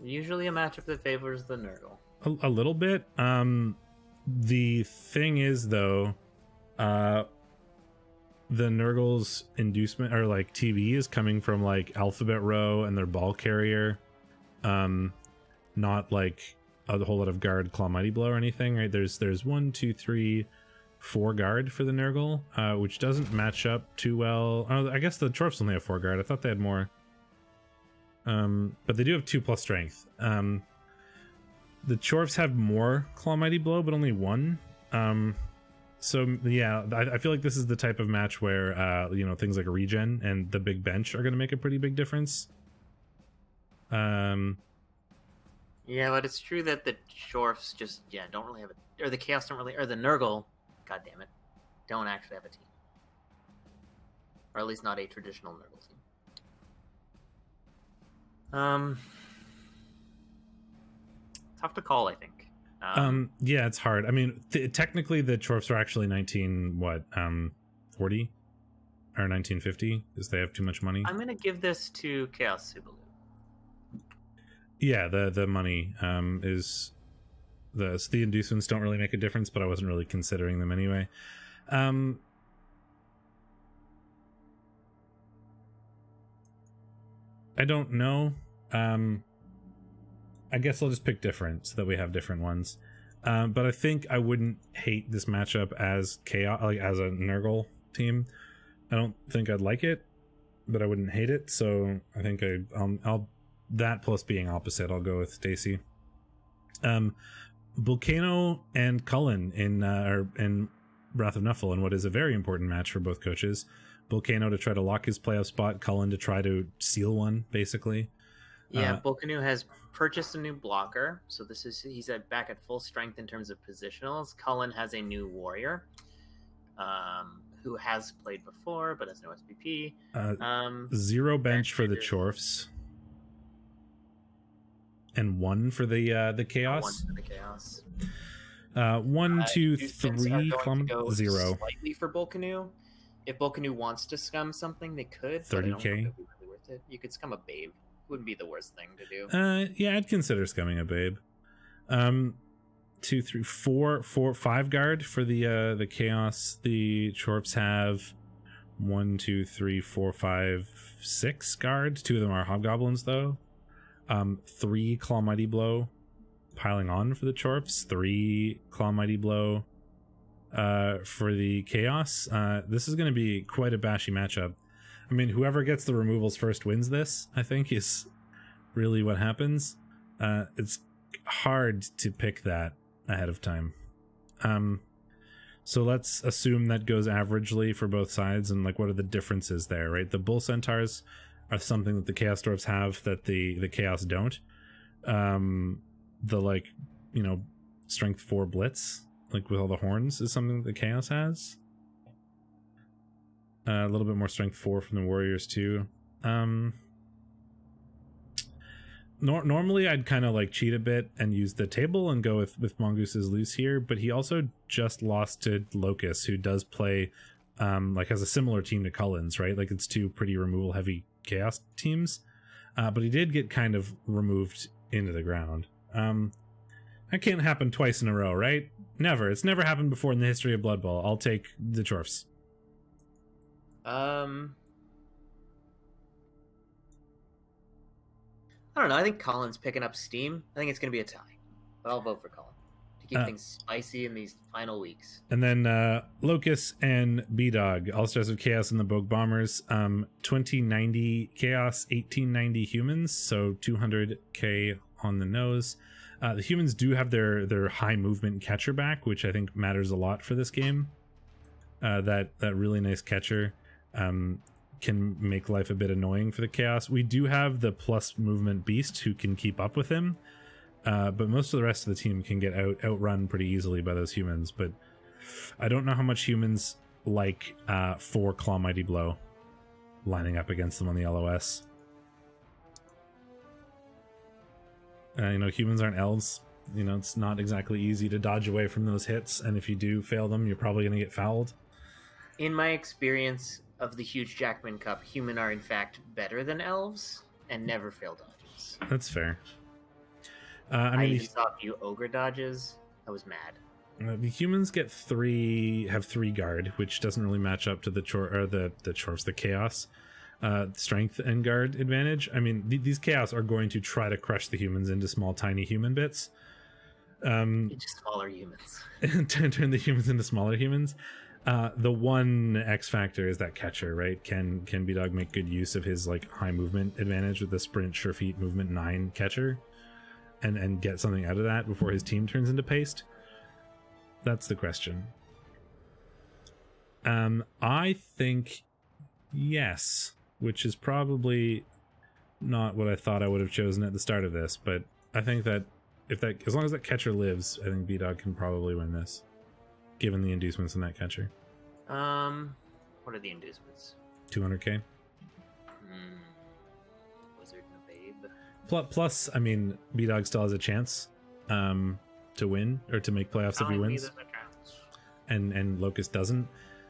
Usually a matchup that favors the Nurgle. A little bit. The thing is, though, the Nurgle's inducement, or like TV, is coming from like Alphabet Row and their ball carrier. Not like a whole lot of guard, claw, mighty blow or anything, right? There's 1, 2, 3, 4 guard for the Nurgle, which doesn't match up too well. Oh, I guess the Chorfs only have 4 guard. I thought they had more. But they do have 2+ strength. The Chorfs have more claw, mighty blow, but only 1. So yeah, I feel like this is the type of match where you know, things like regen and the big bench are going to make a pretty big difference. Yeah, but it's true that the Chorfs just don't really have a, or the Chaos don't really, or the Nurgle, god damn it, don't actually have a team, or at least not a traditional Nurgle team. Tough to call, I think. Yeah, it's hard. I mean, technically the Chorfs are actually 1940 or 1950 because they have too much money. I'm gonna give this to Chaos Subaru. Yeah, the money is the inducements don't really make a difference, but I wasn't really considering them anyway. I don't know. I guess I'll just pick different so that we have different ones. But I think I wouldn't hate this matchup as chaos, like as a Nurgle team. I don't think I'd like it, but I wouldn't hate it. So I think I'll that plus being opposite, I'll go with Stacy. Volcano and Cullen in Wrath of Nuffle, in what is a very important match for both coaches. Volcano to try to lock his playoff spot, Cullen to try to steal one, basically. Yeah, Volcano has purchased a new blocker, so he's back at full strength in terms of positionals. Cullen has a new warrior, who has played before but has no SPP. 0 bench for the Chorfs. And 1 for the Chaos. 1 for the Chaos. 1, 2, 3, 0. Slightly for Volcano. If Volcano wants to scum something, they could. 30K. But I don't think it'd be really worth it. You could scum a Babe. Wouldn't be the worst thing to do. Yeah, I'd consider scumming a Babe. 2, 3, 4, 5 guard for the Chaos. The Chorfs have 1, 2, 3, 4, 5, 6 guard. 2 of them are Hobgoblins, though. 3 Claw Mighty Blow piling on for the Chorfs. 3 Claw Mighty Blow for the Chaos. This is going to be quite a bashy matchup. I mean, whoever gets the removals first wins this, I think, is really what happens. It's hard to pick that ahead of time. So let's assume that goes averagely for both sides, and like, what are the differences there, right? The Bull Centaurs are something that the Chaos Dwarves have that the Chaos don't. The, like, you know, Strength 4 Blitz, like with all the horns, is something that the Chaos has. A little bit more Strength 4 from the Warriors too. Normally I'd kind of like cheat a bit and use the table and go with Mongooses loose here, but he also just lost to Locust, who does play like has a similar team to Cullen's, right? Like, it's two pretty removal heavy Chaos teams, but he did get kind of removed into the ground. That can't happen twice in a row, right? Never. It's never happened before in the history of Blood Bowl. I'll take the Chorfs. I don't know. I think Colin's picking up steam. I think it's going to be a tie, but I'll vote for Colin to keep things spicy in these final weeks. And then Locust and B-Dog, All-Stars of Chaos and the Bogue Bombers. 2090 Chaos, 1890 humans, so 200k on the nose. The humans do have their high movement catcher back, which I think matters a lot for this game. That really nice catcher can make life a bit annoying for the Chaos. We do have the plus movement beast who can keep up with him, but most of the rest of the team can get outrun pretty easily by those humans. But I don't know how much humans like 4 Claw Mighty Blow lining up against them on the LOS. You know, humans aren't elves. You know, it's not exactly easy to dodge away from those hits, and if you do fail them, you're probably going to get fouled. In my experience of the huge Jackman Cup, human are in fact better than elves and never fail dodges. That's fair. I mean, I even saw a few ogre dodges. I was mad. The humans have 3 guard, which doesn't really match up to the Chaos strength and guard advantage. I mean, these Chaos are going to try to crush the humans into small, tiny human bits. Into smaller humans. Turn the humans into smaller humans. The one X factor is that catcher, right? Can B-Dog make good use of his like high movement advantage with the sprint, sure feet, movement 9 catcher, and get something out of that before his team turns into paste? That's the question. I think yes, which is probably not what I thought I would have chosen at the start of this, but I think that as long as that catcher lives, I think B-Dog can probably win this, given the inducements in that catcher. What are the inducements? 200k. Wizard and a Babe. Plus, I mean, B-Dog still has a chance to win or to make playoffs if he wins, and Locust doesn't.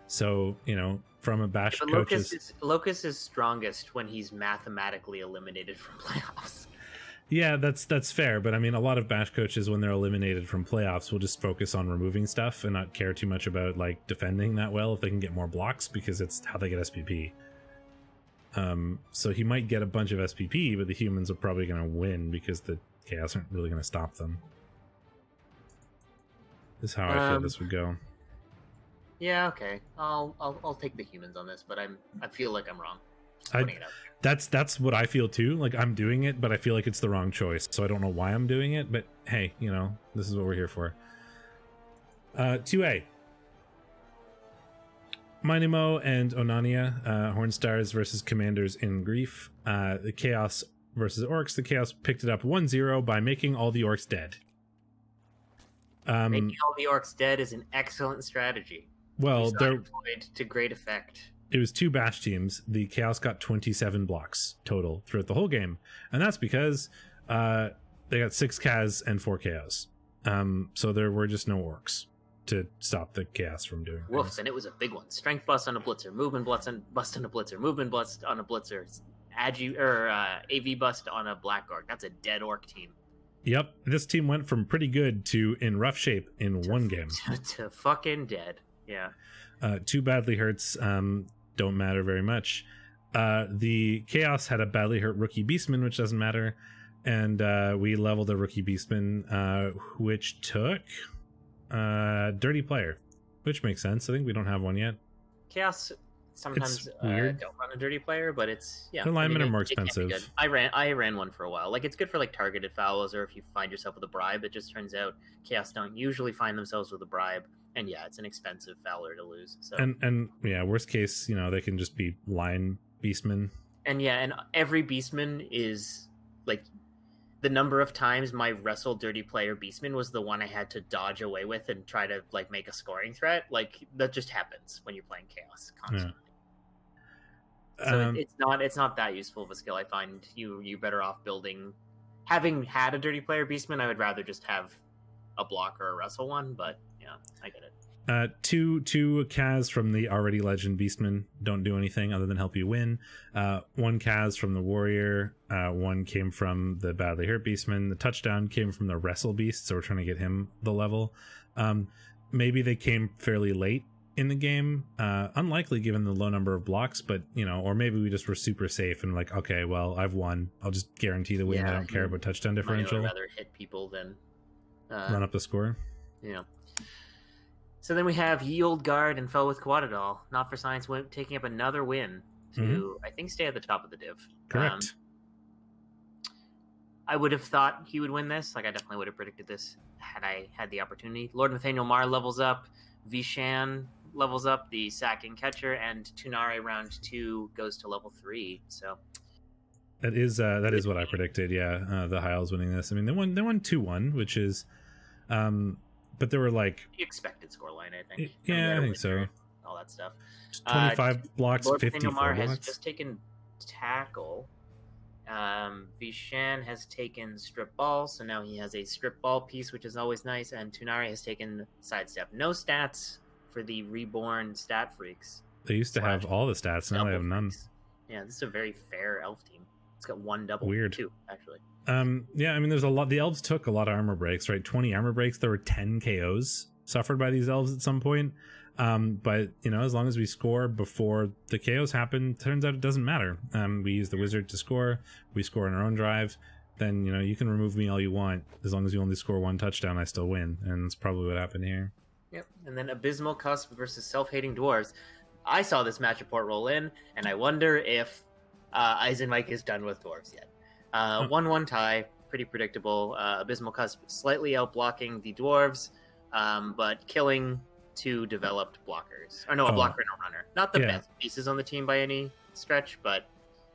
So, you know, from a bash coach's... Locust is strongest when he's mathematically eliminated from playoffs. Yeah, that's fair, but I mean, a lot of bash coaches, when they're eliminated from playoffs, will just focus on removing stuff and not care too much about like defending that well if they can get more blocks, because it's how they get SPP. So he might get a bunch of SPP, but the humans are probably going to win because the Chaos aren't really going to stop them. This is how I feel this would go. Yeah, okay. I'll take the humans on this, but I feel like I'm wrong. That's what I feel too. Like, I'm doing it, but I feel like it's the wrong choice. So I don't know why I'm doing it, but hey, you know, this is what we're here for. 2A. Mynimo and Onania, Hornstars versus Commanders in Grief. The Chaos versus Orcs. The Chaos picked it up 1-0 by making all the Orcs dead. Making all the Orcs dead is an excellent strategy. Well, they're employed to great effect. It was 2 bash teams. The Chaos got 27 blocks total throughout the whole game, and that's because they got 6 Kaz and 4 Chaos. So there were just no Orcs to stop the Chaos from doing things. Woof, and it was a big one. Strength bust on a blitzer, movement bust on a blitzer, movement bust on a blitzer, AV bust on a blackguard. That's a dead Orc team. Yep, this team went from pretty good to in rough shape in one game. To fucking dead. Yeah. 2 badly hurts don't matter very much. The Chaos had a badly hurt rookie Beastman, which doesn't matter, and we leveled a rookie Beastman, which took Dirty Player, which makes sense. I think we don't have one yet. Chaos sometimes don't run a dirty player, but it's the linemen are more expensive. I ran one for a while. Like, it's good for like targeted fouls, or if you find yourself with a bribe. It just turns out Chaos don't usually find themselves with a bribe, and yeah, it's an expensive fouler to lose. So and yeah, worst case, they can just be line beastmen. And yeah, and every beastman is like, the number of times my wrestle dirty player beastman was the one I had to dodge away with and try to like make a scoring threat. Like, that just happens when you're playing Chaos constantly. So it's not that useful of a skill. I find you better off building. Having had a dirty player beastman, I would rather just have a block or a wrestle one. But yeah, I get it. Two Kaz from the already legend beastman don't do anything other than help you win. One Kaz from the warrior. One came from the badly hurt beastman. The touchdown came from the wrestle beast, so we're trying to get him the level. Maybe they came fairly late in the game, unlikely given the low number of blocks, but or maybe we just were super safe and like, okay, well, I've won, I'll just guarantee the win. I don't care about touchdown differential. I'd rather hit people than run up the score. Yeah. So then we have Ye Old Guard and Fell with Quadadol. Not for Science taking up another win to I think stay at the top of the div. Correct. I would have thought he would win this. Like, I definitely would have predicted this had I had the opportunity. Lord Nathaniel Marr levels up. Vishan levels up, the sacking catcher, and Tunare round 2 goes to level 3. So that is what I predicted. Yeah, the High Elves winning this. I mean, they won 2-1, which is, but there were like the expected scoreline. I think. Yeah, I think so. All that stuff. 25 blocks, Lord 54 Marr blocks. has just taken tackle. Vishan has taken strip ball, so now he has a strip ball piece, which is always nice. And Tunare has taken sidestep. No stats for the reborn stat freaks. They used to have all the stats, now they have none. Yeah, this is a very fair elf team. It's got one double. Weird. 2, actually. Yeah, I mean, there's a lot. The elves took a lot of armor breaks, right? 20 armor breaks. There were 10 KOs suffered by these elves at some point. But as long as we score before the KOs happen, turns out it doesn't matter. We use the wizard to score. We score in our own drive. Then you can remove me all you want. As long as you only score 1 touchdown, I still win. And that's probably what happened here. Yep. And then Abysmal Cusp versus Self-Hating Dwarves. I saw this match report roll in, and I wonder if Eisenmike is done with dwarves yet. 1-1 tie, pretty predictable. Abysmal Cusp slightly outblocking the dwarves, but killing 2 developed blockers. Or no, a blocker and a runner. Not the best pieces on the team by any stretch, but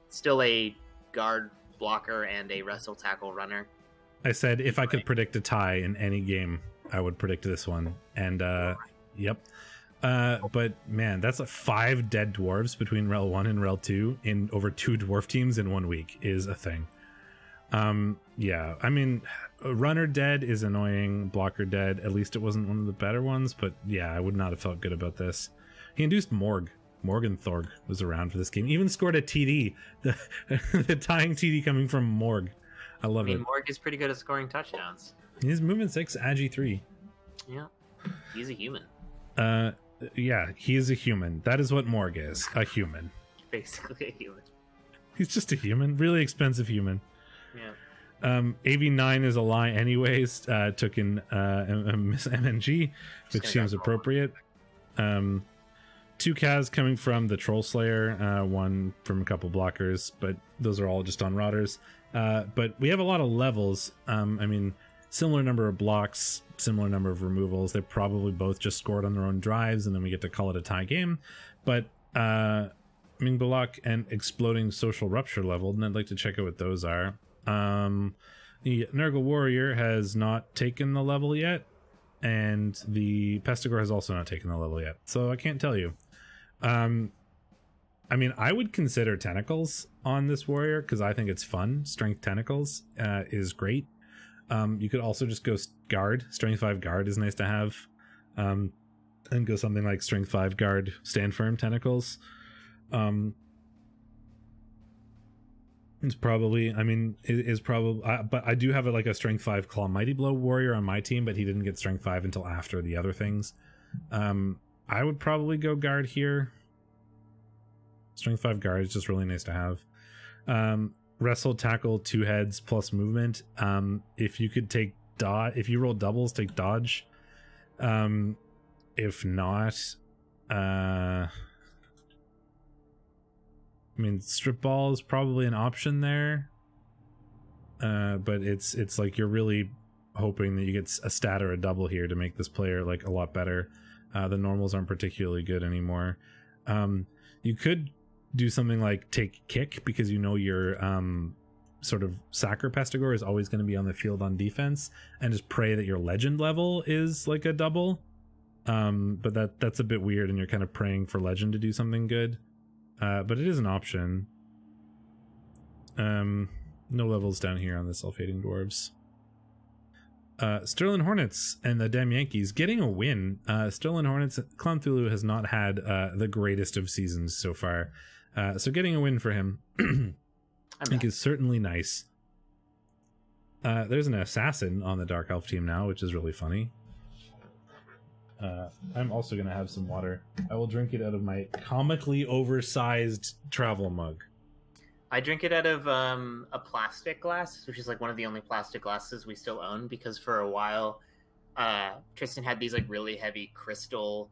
still a guard blocker and a wrestle tackle runner. I said if I could predict a tie in any game, I would predict this one. And yep. But man, that's 5 dead dwarves between REL 1 and REL 2 in over 2 dwarf teams in 1 week is a thing. Yeah, I mean, runner dead is annoying, blocker dead. At least it wasn't one of the better ones, but yeah, I would not have felt good about this. He induced Morg. Morgenthorg was around for this game. Even scored a TD. The tying TD coming from Morg. I love it. Morg is pretty good at scoring touchdowns. He's movement 6, Agi 3. Yeah, he's a human. Yeah, he is a human. That is what Morg is, a human. Basically a human. He's just a human, really expensive human. Yeah. AV9 is a lie anyways. Took in Miss MNG, which seems appropriate. 2 Kaz coming from the Troll Slayer, 1 from a couple blockers, but those are all just on rotters. But we have a lot of levels. I mean, similar number of blocks, similar number of removals. They probably both just scored on their own drives, and then we get to call it a tie game. But Ming Balak and Exploding Social Rupture leveled, and I'd like to check out what those are. The Nurgle Warrior has not taken the level yet, and the Pestigore has also not taken the level yet, so I can't tell you. I mean, I would consider Tentacles on this warrior because I think it's fun. Strength Tentacles is great. You could also just go Guard. Strength 5 Guard is nice to have, and go something like Strength 5 Guard Stand Firm Tentacles. It's probably, I mean, it is probably, but I do have like a Strength 5 Claw Mighty Blow warrior on my team, but he didn't get Strength 5 until after the other things. I would probably go Guard here. Strength 5 Guard is just really nice to have. Wrestle, Tackle, 2 heads plus movement. If you could take dodge, if you roll doubles, take dodge. if not, I mean, strip ball is probably an option there, but it's like you're really hoping that you get a stat or a double here to make this player like a lot better. The normals aren't particularly good anymore. You could do something like take kick, because you know your sort of Sacker Pestigore is always going to be on the field on defense, and just pray that your legend level is like a double. But that's a bit weird, and you're kind of praying for legend to do something good. But it is an option. No levels down here on the Self-Hating Dwarves. Sterling Hornets and the damn Yankees getting a win. Sterling Hornets, Clown Thulu has not had the greatest of seasons so far. So getting a win for him I think is certainly nice. There's an assassin on the Dark Elf team now, which is really funny. I'm also going to have some water. I will drink it out of my comically oversized travel mug. I drink it out of a plastic glass, which is like one of the only plastic glasses we still own, because for a while Tristan had these like really heavy crystal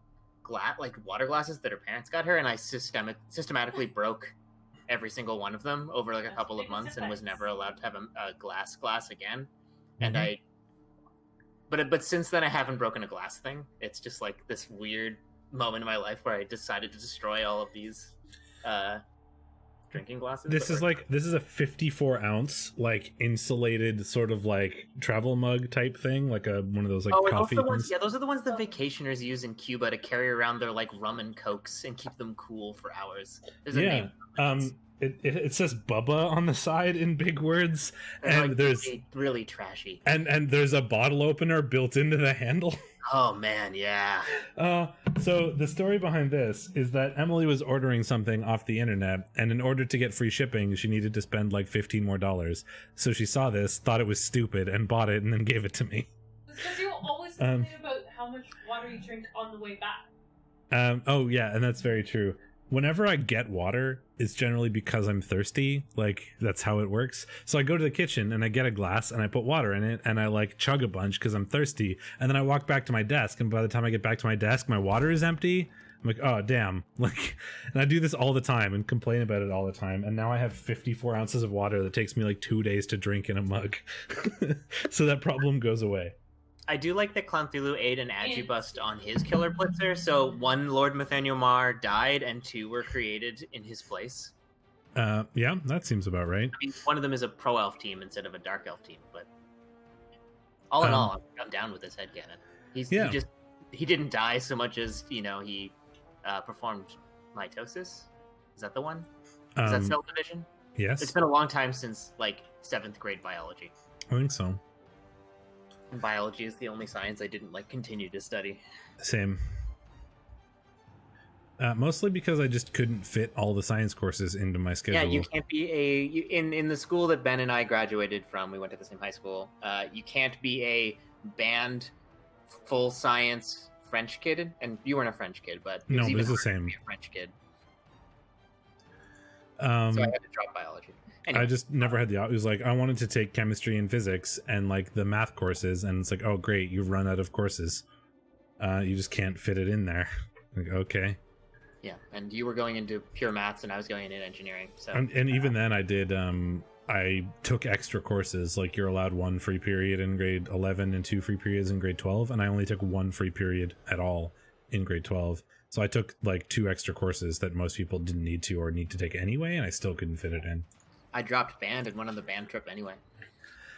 like water glasses that her parents got her, and I systematically broke every single one of them over like a couple of months and was never allowed to have a glass again. Mm-hmm. And but since then I haven't broken a glass thing. It's just like this weird moment in my life where I decided to destroy all of these drinking glasses. This is a 54 ounce like insulated sort of like travel mug type thing, like one of those like coffee ones. Yeah, those are the ones the vacationers use in Cuba to carry around their like rum and cokes and keep them cool for hours. There's a name. It says Bubba on the side in big words, and like there's really trashy. And there's a bottle opener built into the handle. Oh man, yeah. So the story behind this is that Emily was ordering something off the internet, and in order to get free shipping, she needed to spend like $15 more. So she saw this, thought it was stupid, and bought it, and then gave it to me. It's because you always complain about how much water you drink on the way back. Oh yeah, and that's very true. Whenever I get water, it's generally because I'm thirsty. Like, that's how it works. So I go to the kitchen and I get a glass and I put water in it and I like chug a bunch because I'm thirsty. And then I walk back to my desk, and by the time I get back to my desk, my water is empty. I'm like, oh, damn. Like, and I do this all the time and complain about it all the time. And now I have 54 ounces of water that takes me like 2 days to drink in a mug. So that problem goes away. I do like that Clown Thulu ate an Agibust on his Killer Blitzer, so 1 Lord Nathaniel Marr died and 2 were created in his place. Yeah, that seems about right. I mean, one of them is a Pro Elf team instead of a Dark Elf team, but all in all, I'm down with this headcanon. He didn't die so much as, he performed mitosis. Is that the one? Is that cell division? Yes. It's been a long time since, 7th grade biology. I think so. Biology is the only science I didn't continue to study. Same. Mostly because I just couldn't fit all the science courses into my schedule. Yeah, you can't be in the school that Ben and I graduated from. We went to the same high school. You can't be a band, full science French kid, and you weren't a French kid, but no, it was the same. A French kid. So I had to drop biology. Anyway. I just never had it was like I wanted to take chemistry and physics and the math courses, and it's like, oh great, you've run out of courses. You just can't fit it in there. Like, okay. Yeah, and you were going into pure maths and I was going into engineering. So and even then I did I took extra courses. Like, you're allowed 1 free period in grade 11 and 2 free periods in grade 12, and I only took 1 free period at all in grade 12. So I took 2 extra courses that most people didn't need to or need to take anyway, and I still couldn't fit it in. I dropped band and went on the band trip anyway,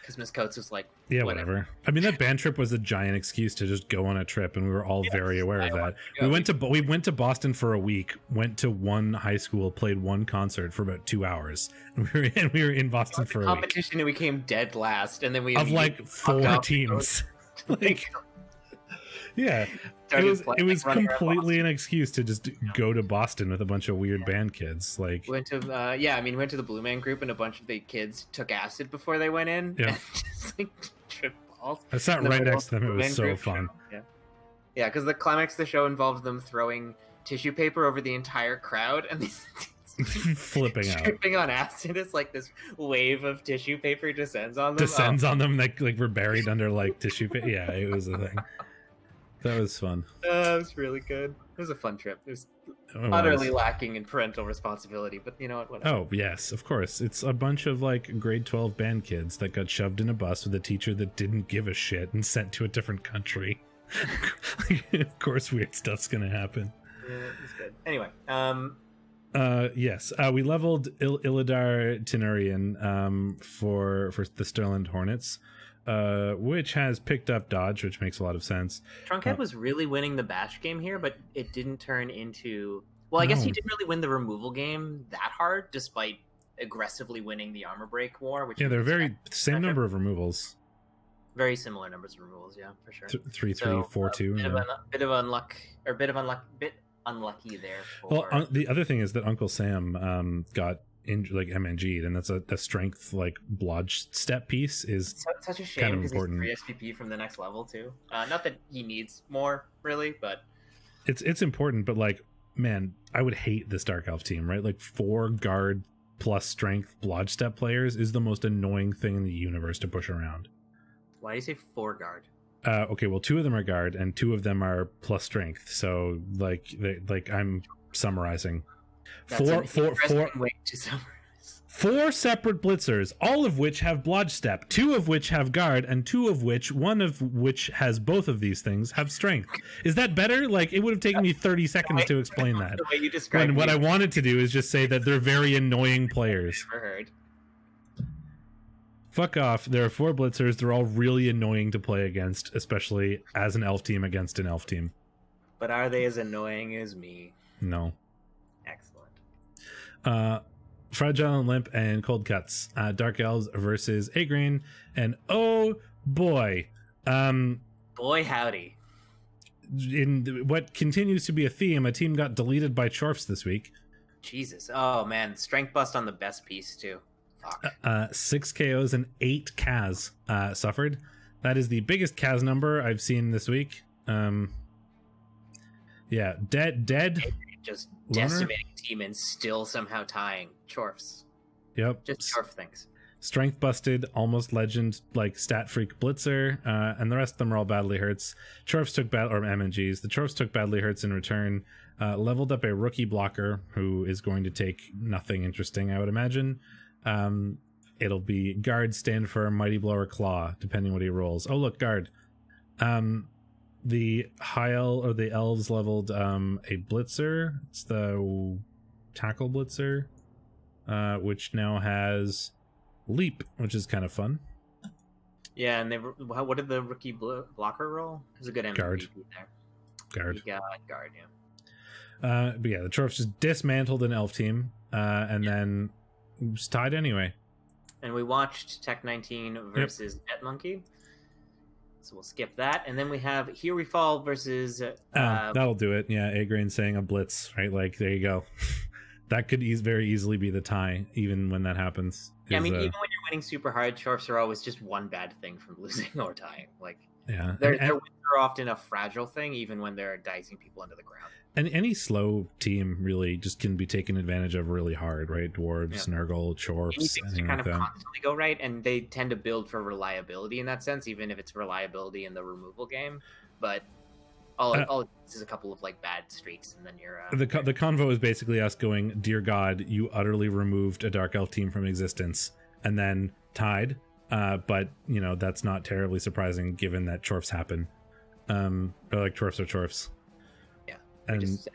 because Miss Coates was like, yeah, whatever. I mean, that band trip was a giant excuse to just go on a trip, and we were all very aware of that. We went to Boston for a week, went to 1 high school, played 1 concert for about 2 hours, and we were in Boston for a week. Competition, and we came dead last, and then we of 4 teams. Yeah, it was completely an excuse to just go to Boston with a bunch of weird band kids. We went to went to the Blue Man Group, and a bunch of the kids took acid before they went in. Yeah, just tripped balls. I sat right next to them. It was so fun. Yeah, because the climax of the show involved them throwing tissue paper over the entire crowd, and these flipping out, tripping on acid. It's like this wave of tissue paper descends on them. Like we're buried under tissue paper. Yeah, it was a thing. That was fun. That was really good. It was a fun trip. It was utterly lacking in parental responsibility, but you know what? Whatever. Oh, yes, of course. It's a bunch of like grade 12 band kids that got shoved in a bus with a teacher that didn't give a shit and sent to a different country. Of course, weird stuff's gonna happen. Yeah, it's good. Anyway, yes, we leveled Illidar Tinurian for the Sterland Hornets, which has picked up dodge, which makes a lot of sense. Trunkhead was really winning the bash game here, but it didn't turn into... Well, I guess he didn't really win the removal game that hard, despite aggressively winning the armor break war. Which they're very same number of removals. Very similar numbers of removals, yeah, for sure. 3-3, 4-2. Bit unlucky there. Well, the other thing is that Uncle Sam got MNG'd, and that's a strength like blodge step piece is such a shame because he's 3 SPP from the next level too. Not that he needs more really, but it's important. But like, man, I would hate this Dark Elf team, right? Like 4 guard plus strength blodge step players is the most annoying thing in the universe to push around. Why do you say 4 guard? Okay, well, 2 of them are guard and 2 of them are plus strength. So like I'm summarizing. That's four way to summarize. 4 separate blitzers, all of which have blodge step, 2 of which have guard, and one of which has both of these things have strength. Is that better? Like, it would have taken me 30 seconds to explain that. The way you described when what I wanted to do is just say that they're very annoying players. Never heard. Fuck off. There are 4 blitzers. They're all really annoying to play against, especially as an elf team against an elf team. But are they as annoying as me? No. Excellent. Fragile and Limp and Cold Cuts. Dark Elves versus Agrain. And oh boy. Boy howdy. In what continues to be a theme, a team got deleted by Chorfs this week. Jesus. Oh man. Strength bust on the best piece too. 6 KOs and 8 Kaz suffered. That is the biggest Kaz number I've seen this week. Yeah, dead. Just decimating a team and still somehow tying Chorfs. Yep. Just Chorf things. Strength busted, almost legend, like stat freak blitzer, and the rest of them are all badly hurts. Chorfs took or MNGs. The Chorfs took badly hurts in return. Leveled up a rookie blocker who is going to take nothing interesting, I would imagine. It'll be guard, stand firm, mighty blow, or claw, depending what he rolls. Oh, look, guard. The the elves leveled a blitzer. It's the tackle blitzer, which now has leap, which is kind of fun. Yeah, and what did the rookie blocker roll? It was a good MVP guard there. Guard. He got guard, yeah. But yeah, the Chorfs just dismantled an elf team, and then was tied anyway. And we watched Tech 19 versus Net Monkey. So we'll skip that. And then we have Here We Fall versus... that'll do it. Yeah, Agrain saying a blitz, right? Like, there you go. That could very easily be the tie, even when that happens. Yeah, I mean, even when you're winning super hard, Chorfs are always just one bad thing from losing or tying. Like, yeah, they're often a fragile thing, even when they're dicing people into the ground. And any slow team really just can be taken advantage of really hard, right? Dwarves, Nurgle, Chorfs. Anything to kind of constantly go right, and they tend to build for reliability in that sense, even if it's reliability in the removal game. But all it is a couple of like bad streaks, and then you're the convo is basically us going, "Dear God, you utterly removed a Dark Elf team from existence," and then tied. But you know that's not terribly surprising given that Chorfs happen. Or like Chorfs are Chorfs. And just,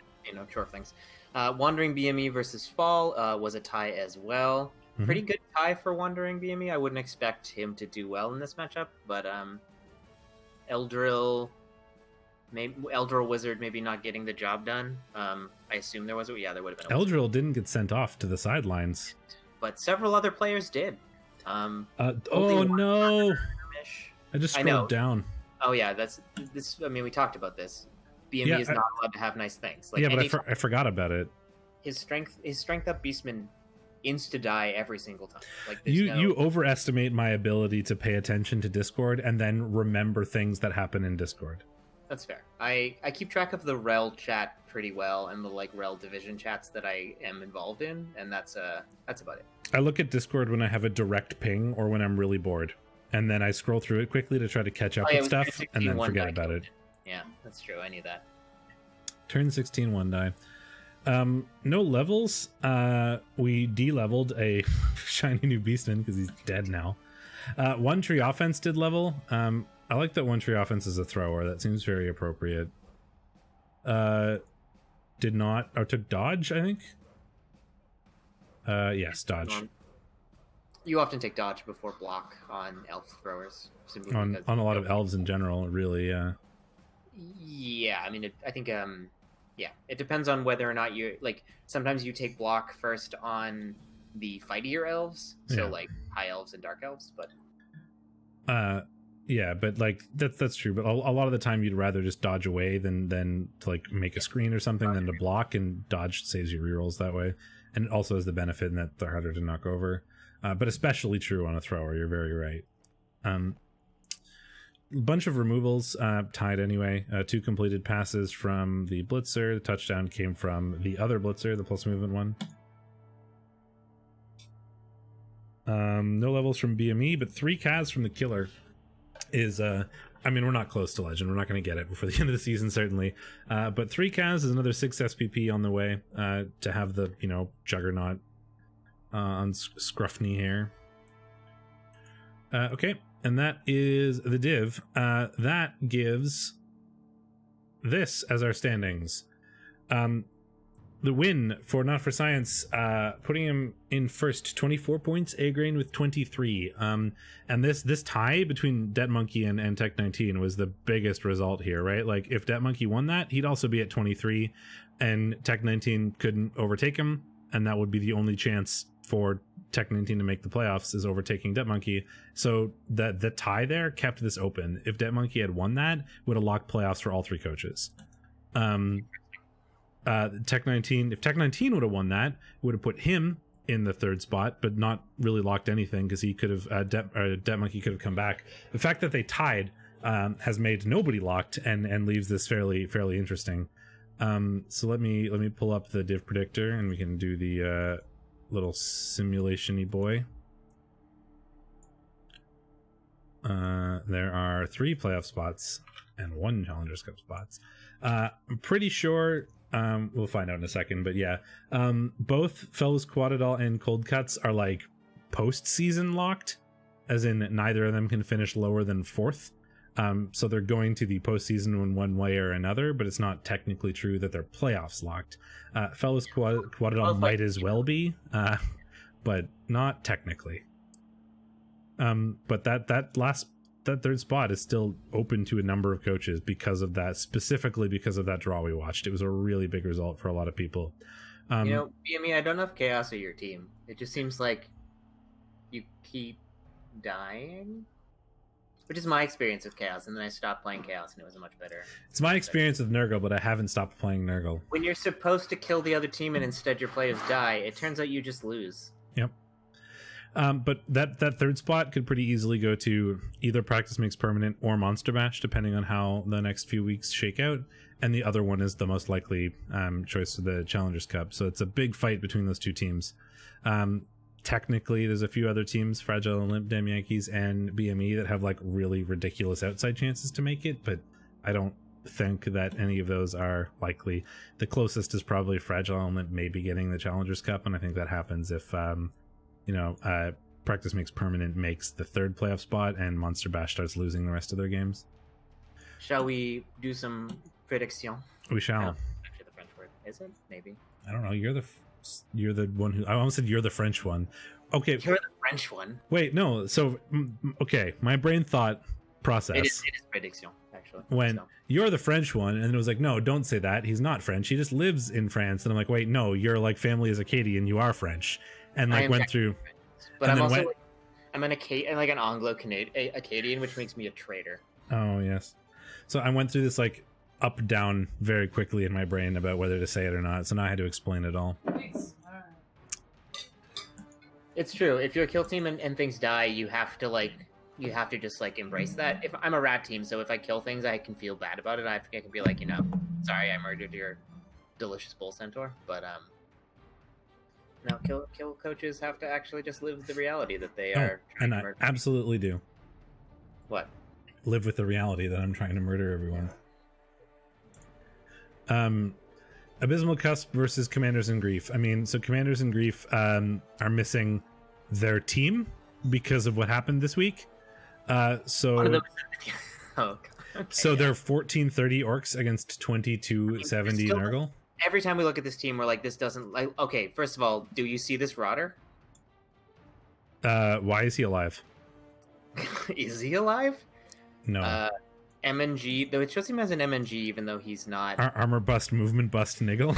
Chorf things. Wandering BME versus Fall was a tie as well. Mm-hmm. Pretty good tie for Wandering BME. I wouldn't expect him to do well in this matchup, but Eldril Wizard maybe not getting the job done. I assume there was there would have been. Eldril didn't get sent off to the sidelines, but several other players did. Oh no! I just scrolled down. Oh yeah, that's this. I mean, we talked about this. BME is not allowed to have nice things. Like, but I forgot about it. His strength up Beastman insta die every single time. Like you overestimate my ability to pay attention to Discord and then remember things that happen in Discord. That's fair. I keep track of the REL chat pretty well and the like REL division chats that I am involved in, and that's about it. I look at Discord when I have a direct ping or when I'm really bored, and then I scroll through it quickly to try to catch up with stuff, and then forget about it. Yeah, that's true. I knew that. Turn 16, 1 die. No levels. We de-leveled a shiny new beastman because he's dead now. One tree offense did level. I like that one tree offense is a thrower. That seems very appropriate. Did not, or took dodge, I think. Yes, dodge. You often take dodge before block on elf throwers. On a lot of elves in general, really, yeah. Yeah, I mean, I think, yeah, it depends on whether or not you, like, sometimes you take block first on the fightier elves, so, like, high elves and dark elves, but... Yeah, but, like, that's true, but a lot of the time you'd rather just dodge away than to, like, make a screen or something than to block, and dodge saves you rerolls that way. And it also has the benefit in that they're harder to knock over. But especially true on a thrower, you're very right. Bunch of removals, tied anyway. 2 completed passes from the blitzer. The touchdown came from the other blitzer, the plus movement one. No levels from BME, but 3 Kaz from the killer is, I mean, we're not close to legend. We're not going to get it before the end of the season, certainly. But 3 Kaz is another 6 SPP on the way, to have the, juggernaut on Scruffney here. Okay. And that is the div. That gives this as our standings. The win for Not For Science, putting him in first, 24 points, A-Grain with 23. And this tie between Debt Monkey and Tech 19 was the biggest result here, right? Like, if Debt Monkey won that, he'd also be at 23, and Tech 19 couldn't overtake him, and that would be the only chance for Tech 19 to make the playoffs, is overtaking Debt Monkey. So the tie there kept this open. If Debt Monkey had won that, would have locked playoffs for all 3 coaches. Tech 19, if Tech 19 would have won that, would have put him in the 3rd spot, but not really locked anything, because he could have Debt Monkey could have come back. The fact that they tied has made nobody locked, and leaves this fairly interesting. So let me pull up the div predictor, and we can do the little simulation-y boy. There are 3 playoff spots and 1 Challengers Cup spots. I'm pretty sure, we'll find out in a second, but yeah, both Fellows Quadadol and Cold Cuts are like post-season locked, as in neither of them can finish lower than 4th. So they're going to the postseason in one way or another, but it's not technically true that they're playoffs locked. Fellows Quadadol might as well be, but not technically. But that 3rd spot is still open to a number of coaches because of that, specifically because of that draw we watched. It was a really big result for a lot of people. BME, I don't know if Chaos are your team. It just seems like you keep dying. Which is my experience with Chaos, and then I stopped playing Chaos, and it was much better. It's my experience with Nurgle, but I haven't stopped playing Nurgle. When you're supposed to kill the other team and instead your players die, it turns out you just lose. Yep. But that 3rd spot could pretty easily go to either Practice Makes Permanent or Monster Bash, depending on how the next few weeks shake out. And the other one is the most likely choice for the Challengers Cup. So it's a big fight between those 2 teams. Technically, there's a few other teams, Fragile and Limp, Damn Yankees, and BME, that have like really ridiculous outside chances to make it, but I don't think that any of those are likely. The closest is probably Fragile and Limp maybe getting the Challengers Cup, and I think that happens if Practice Makes Permanent makes the 3rd playoff spot and Monster Bash starts losing the rest of their games. Shall we do some prediction? We shall. No, actually, the French word. Is it? Maybe. I don't know. You're the one who... I almost said you're the French one. Okay. You're the French one. Wait, no. So, okay. My brain thought process. It is prediction, actually. When you're the French one, and it was like, no, don't say that. He's not French. He just lives in France. And I'm like, wait, no, your like family is Acadian. You are French. And like went through... But I'm also... I'm an Anglo-Acadian, which makes me a traitor. Oh, yes. So I went through this like up down very quickly in my brain about whether to say it or not, so now I had to explain it all. It's true. If you're a kill team and things die, you have to just like embrace that. If I'm a rat team, so if I kill things, I can feel bad about it. I can be like, sorry, I murdered your delicious bull centaur. But kill coaches have to actually just live the reality that they are trying to murder. Absolutely do. What? Live with the reality that I'm trying to murder everyone. Abysmal Cusp versus Commanders in Grief. I mean, so Commanders in Grief are missing their team because of what happened this week. So they're 1430 orcs against 2270 Nurgle. Every time we look at this team, we're like, this doesn't like. Okay, first of all, do you see this Rotter? Why is he alive? Is he alive? No. MNG, though it shows him as an MNG, even though he's not. Armor bust, movement bust, niggle.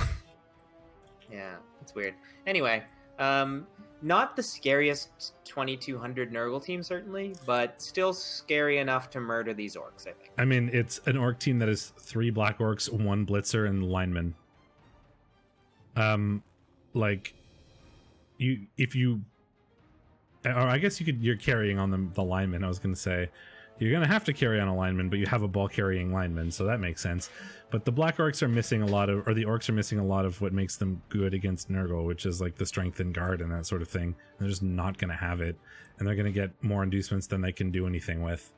Yeah, it's weird. Anyway, not the scariest 2200 Nurgle team, certainly, but still scary enough to murder these orcs, I think. I mean, it's an orc team that is 3 black orcs, 1 blitzer, and lineman. Like, I guess you're carrying on the lineman. I was going to say you're going to have to carry on a lineman, but you have a ball carrying lineman, so that makes sense. But the black orcs are missing the orcs are missing a lot of what makes them good against Nurgle, which is like the strength and guard and that sort of thing. They're just not going to have it, and they're going to get more inducements than they can do anything with.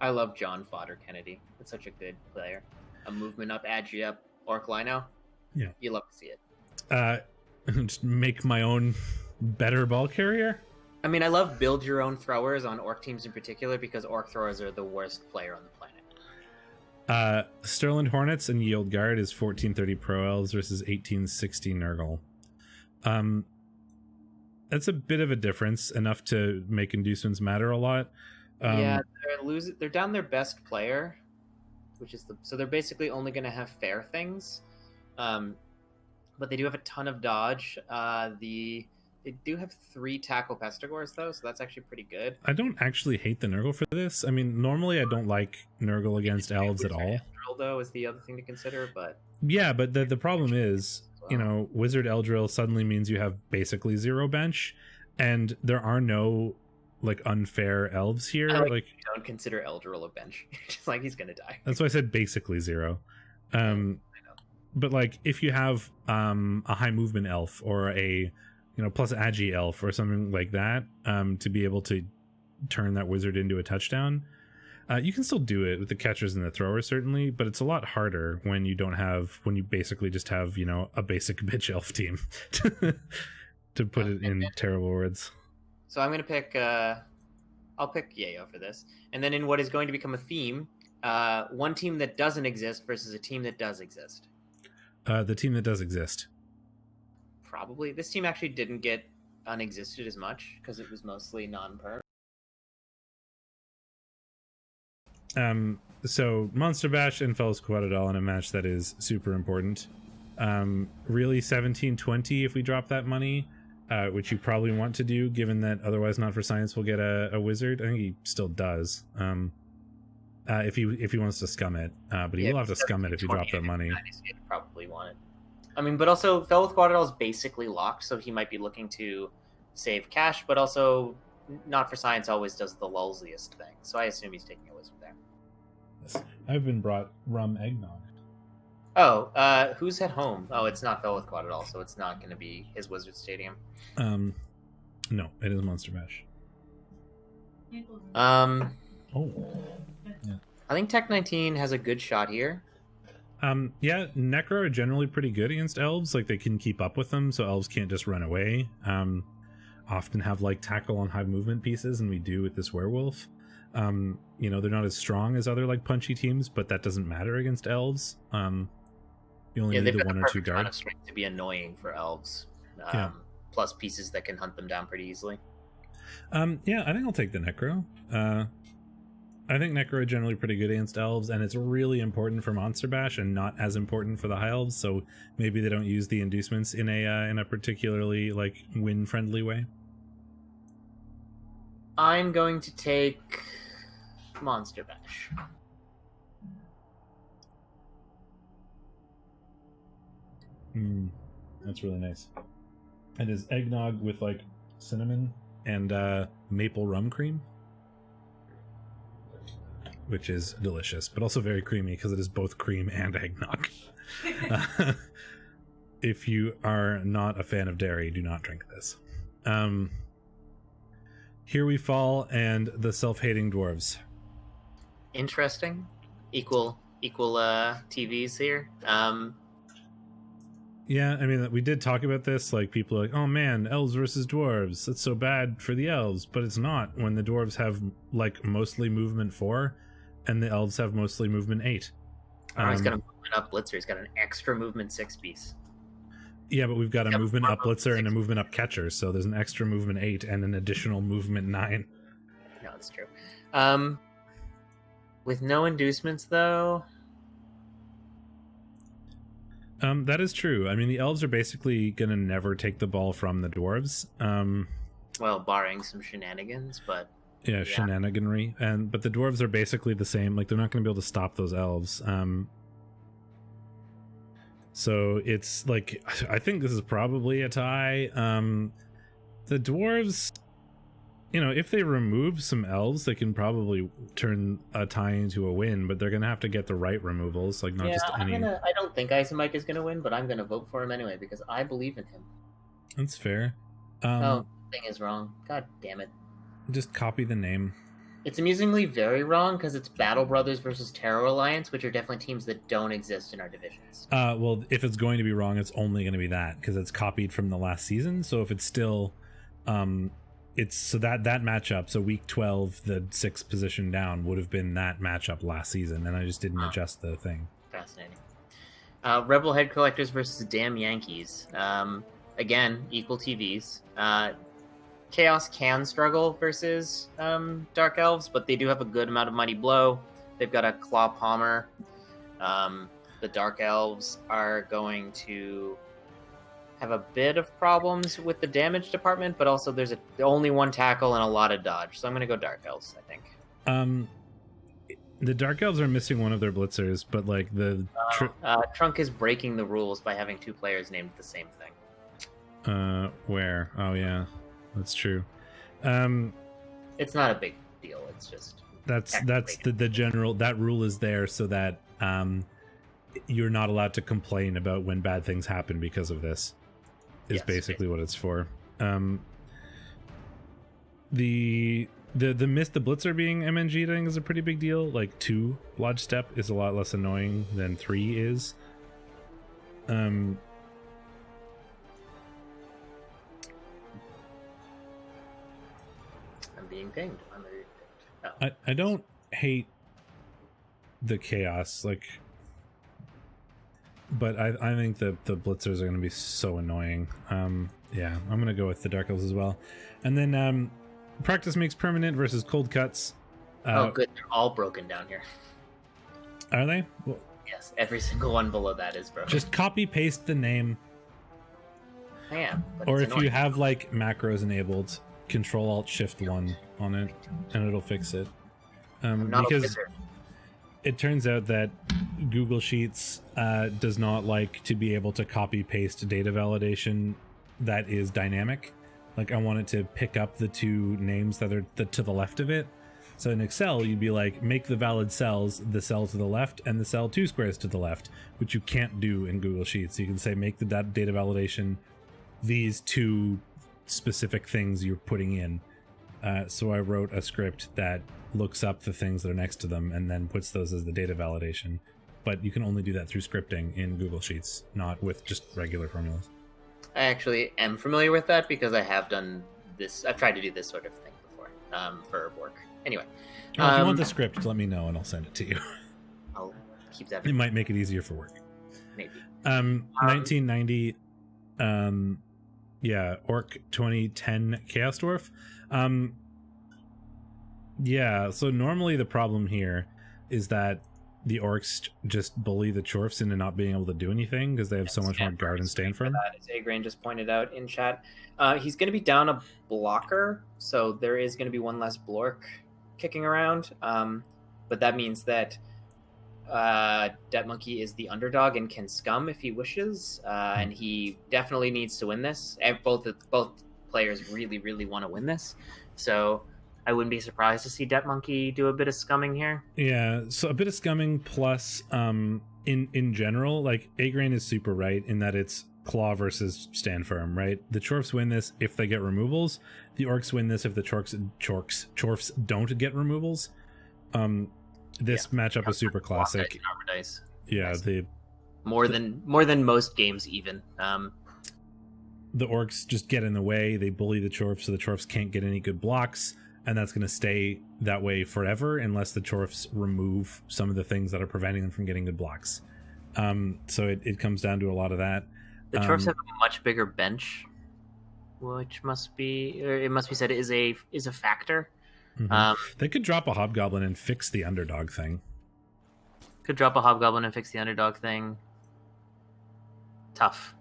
I love John Fodder Kennedy. It's such a good player. A movement up, agi up, orc lino. Yeah, you love to see it. Just make my own better ball carrier. I mean, I love build your own throwers on orc teams in particular because orc throwers are the worst player on the planet. Sterling Hornets and Yield Guard is 1430 Pro Elves versus 1860 Nurgle. That's a bit of a difference, enough to make inducements matter a lot. Yeah, they're down their best player, which is so they're basically only going to have fair things. But they do have a ton of dodge. They do have 3 tackle pestigors though, so that's actually pretty good. I don't actually hate the Nurgle for this. I mean, normally I don't like Nurgle against elves at all. Eldril though is the other thing to consider, but yeah, but the problem is, Wizard Eldril suddenly means you have basically 0 bench, and there are no like unfair elves here. Like you don't consider Eldril a bench. Just like he's gonna die. That's why I said basically 0. But like if you have a high movement elf or a plus agi elf or something like that, to be able to turn that wizard into a touchdown, you can still do it with the catchers and the throwers certainly, but it's a lot harder when you basically just have a basic bitch elf team to put it in terrible words. So I'm gonna pick I'll pick Yayo for this, and then in what is going to become a theme, one team that doesn't exist versus a team that does exist. The team that does exist. Probably. This team actually didn't get unexisted as much because it was mostly non-perm. So Monster Bash and Fellows Quadradoll in a match that is super important. Really 17-20 if we drop that money, which you probably want to do, given that otherwise Not for Science will get a wizard. I think he still does. If he wants to scum it, but he will have to scum it if you drop that money. He'd probably want it. I mean, but also Fell with Quadradoll is basically locked, so he might be looking to save cash, but also Not for Science always does the lulziest thing, so I assume he's taking a wizard there. Yes. I've been brought rum eggnog. Oh, who's at home? Oh, it's not Fell with Quadradoll, so it's not going to be his Wizard Stadium. No, it is Monster Bash. Oh. Yeah. I think Tech 19 has a good shot here. Yeah, Necro are generally pretty good against elves. Like, they can keep up with them, so elves can't just run away. Often have, like, tackle on high movement pieces, and we do with this werewolf. They're not as strong as other, like, punchy teams, but that doesn't matter against elves. You only need the 1 or 2 guard. Of strength to be annoying for elves. Plus pieces that can hunt them down pretty easily. Yeah, I think I'll take the Necro. I think Necro are generally pretty good against elves, and it's really important for Monster Bash and not as important for the high elves, so maybe they don't use the inducements in a particularly, like, win-friendly way. I'm going to take Monster Bash. That's really nice. And is eggnog with, like, cinnamon and maple rum cream? Which is delicious, but also very creamy because it is both cream and eggnog. If you are not a fan of dairy, do not drink this. Here We Fall and the Self-Hating Dwarves. Interesting. Equal TVs here. Yeah, I mean, we did talk about this. Like, people are like, oh man, elves versus dwarves. That's so bad for the elves. But it's not when the dwarves have, like, mostly movement 4 and the elves have mostly movement 8. He's got a movement up blitzer. He's got an extra movement 6 piece. Yeah, but we've got a movement up blitzer and a movement up catcher. So there's an extra movement 8 and an additional movement 9. No, that's true. With no inducements, though... That is true. I mean, the elves are basically going to never take the ball from the dwarves. Well, barring some shenanigans, but... Yeah, shenaniganry. But the dwarves are basically the same. Like, they're not going to be able to stop those elves. So it's like, I think this is probably a tie. The dwarves, you know, if they remove some elves, they can probably turn a tie into a win, but they're going to have to get the right removals, like not just any... I don't think Isomike is going to win, but I'm going to vote for him anyway because I believe in him. That's fair. Thing is wrong. God damn it. Just copy the name. It's amusingly very wrong because it's Battle Brothers versus Terror Alliance, which are definitely teams that don't exist in our divisions. Well, if it's going to be wrong, it's only going to be that because it's copied from the last season. So if it's still, it's so that matchup. So week 12, the 6th position down would have been that matchup last season, and I just didn't adjust the thing. Fascinating. Rebel Head Collectors versus Damn Yankees. Again, equal TVs. Chaos can struggle versus Dark Elves, but they do have a good amount of Mighty Blow. They've got a Claw Palmer. The Dark Elves are going to have a bit of problems with the damage department, but also there's only one tackle and a lot of dodge. So I'm going to go Dark Elves, I think. The Dark Elves are missing one of their blitzers, but like Trunk is breaking the rules by having 2 players named the same thing. Where? Oh, yeah. That's true. It's not a big deal. It's just that's the general, that rule is there so that you're not allowed to complain about when bad things happen because of this. Is basically what it's for. The blitzer being MNG'd, I think, is a pretty big deal. Like 2 Lodge Step is a lot less annoying than 3 is. I'm being pinged. Oh. I don't hate the chaos, like, but I think the blitzers are going to be so annoying. Yeah, I'm going to go with the Dark Elves as well. And then practice makes permanent versus cold cuts. Oh, good. They're all broken down here. Are they? Well, yes, every single one below that is broken. Just copy paste the name. I am. Or if you have like macros enabled, Control Alt Shift 1 on it, and it'll fix it. Because it turns out that Google Sheets does not like to be able to copy paste data validation that is dynamic. Like, I want it to pick up the 2 names that are to the left of it. So in Excel, you'd be like, make the valid cells the cell to the left and the cell 2 squares to the left, which you can't do in Google Sheets. You can say, make the data validation these 2 specific things you're putting in. So I wrote a script that looks up the things that are next to them and then puts those as the data validation. But you can only do that through scripting in Google Sheets, not with just regular formulas. I actually am familiar with that because I have done this. I've tried to do this sort of thing before for work. Anyway. If you want the script, let me know and I'll send it to you. I'll keep that. It might make it easier for work. Maybe. 1990... yeah, Orc 2010 Chaos Dwarf. Yeah, so normally the problem here is that the Orcs just bully the Chorfs into not being able to do anything because they have so much more guard and stand firm. As Agrain just pointed out in chat, he's going to be down a blocker, so there is going to be one less Blork kicking around. But that means that Debt Monkey is the underdog and can scum if he wishes, and he definitely needs to win this. Both players really, really want to win this, so I wouldn't be surprised to see Debt Monkey do a bit of scumming here. Yeah, so a bit of scumming plus, in general, like Agrain is super right in that it's claw versus stand firm, right? The Chorfs win this if they get removals. The Orcs win this if the Chorfs don't get removals. This matchup is super classic. Yeah, more than most games even. The orcs just get in the way. They bully the chorfs, so the chorfs can't get any good blocks, and that's going to stay that way forever unless the chorfs remove some of the things that are preventing them from getting good blocks. So it comes down to a lot of that. The chorfs have a much bigger bench, which must be said is a factor. Mm-hmm. They could drop a hobgoblin and fix the underdog thing. Tough.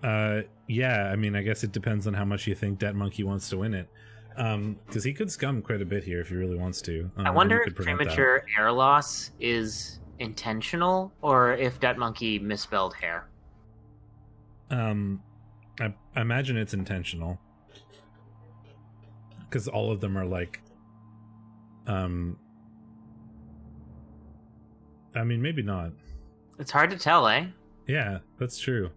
Yeah, I mean, I guess it depends on how much you think Dead Monkey wants to win it. Because he could scum quite a bit here if he really wants to. I wonder if premature air loss is intentional or if Dead Monkey misspelled hair. I imagine it's intentional. Because all of them are like... I mean, maybe not. It's hard to tell, eh? Yeah, that's true.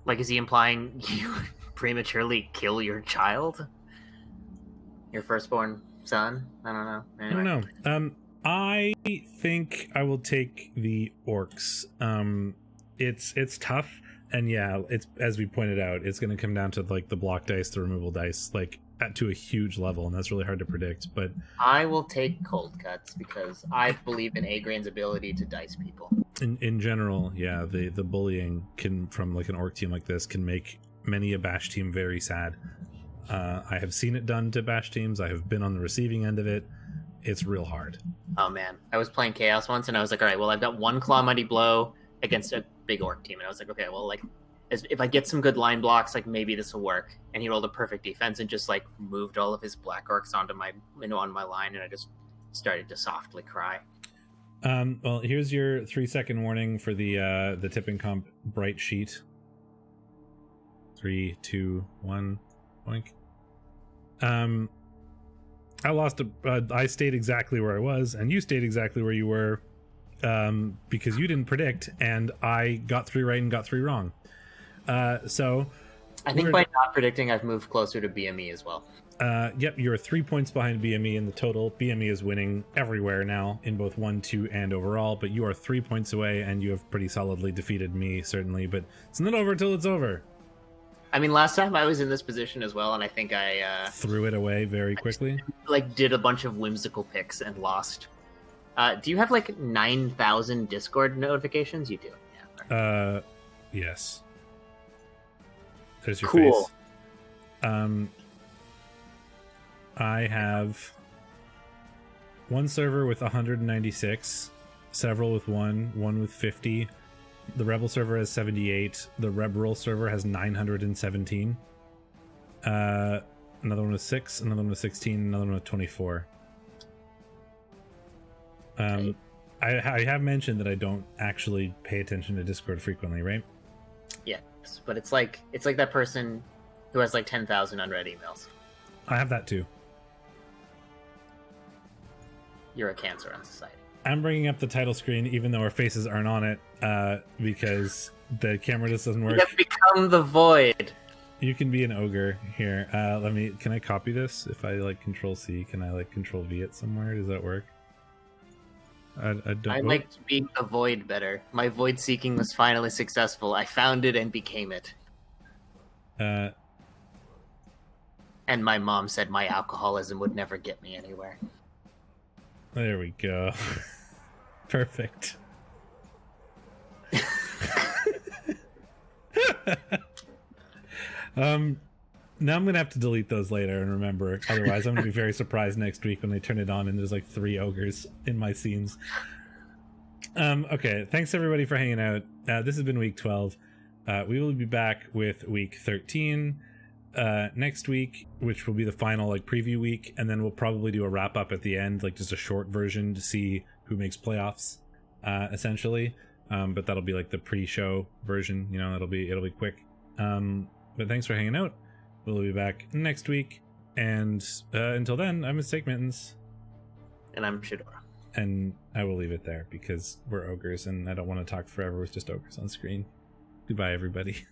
Like, is he implying you prematurely kill your child? Your firstborn son? I don't know. Anyway. I don't know. I think I will take the orcs. It's tough, and yeah, it's, as we pointed out, it's going to come down to like the block dice, the removal dice, like to a huge level, and that's really hard to predict. But I will take cold cuts because I believe in Agrain's ability to dice people. In general, yeah, the bullying can from like an orc team like this can make many a bash team very sad. I have seen it done to bash teams. I have been on the receiving end of it. It's real hard. Oh man, I was playing Chaos once, and I was like, all right, well, I've got one Claw Mighty Blow against a big orc team, and I was like, okay, well, like, if I get some good line blocks, like maybe this will work. And he rolled a perfect defense and just like moved all of his black orcs onto my line, and I just started to softly cry. Well, here's your 3-second warning for the tipping comp bright sheet. 3, 2, 1, boink. I lost I stayed exactly where I was, and you stayed exactly where you were, because you didn't predict, and I got 3 right and got 3 wrong. So I think by not predicting, I've moved closer to BME as well. Yep, you're 3 points behind BME in the total. BME is winning everywhere now in both 1, 2, and overall, but you are 3 points away, and you have pretty solidly defeated me, certainly, but it's not over till it's over. I mean, last time I was in this position as well, and I think I threw it away very quickly. Did a bunch of whimsical picks and lost. Do you have like 9,000 Discord notifications? You do. Yeah. Yes. There's your cool. Face. I have one server with 196, several with one with 50. The REBBL server has 78. The REBBL server has 917. Another one with 6. Another one with 16. Another one with 24. I have mentioned that I don't actually pay attention to Discord frequently, right? Yes, but it's like that person who has like 10,000 unread emails. I have that too. You're a cancer on society. I'm bringing up the title screen even though our faces aren't on it, because the camera just doesn't work. You have become the void. You can be an ogre here. Can I copy this? If I like Control C, can I like Control V it somewhere? Does that work? I liked being the void better. My void seeking was finally successful. I found it and became it. And my mom said my alcoholism would never get me anywhere. There we go. Perfect. Now I'm gonna have to delete those later and remember. Otherwise, I'm gonna be very surprised next week when I turn it on and there's like 3 ogres in my scenes. Okay, thanks everybody for hanging out. This has been week 12. We will be back with week 13 next week, which will be the final like preview week, and then we'll probably do a wrap up at the end, like just a short version to see who makes playoffs, essentially. But that'll be like the pre-show version. You know, it'll be quick. But thanks for hanging out. We'll be back next week, and until then, I'm Steakmittens, and I'm Shadorra, and I will leave it there because we're ogres, and I don't want to talk forever with just ogres on screen. Goodbye, everybody.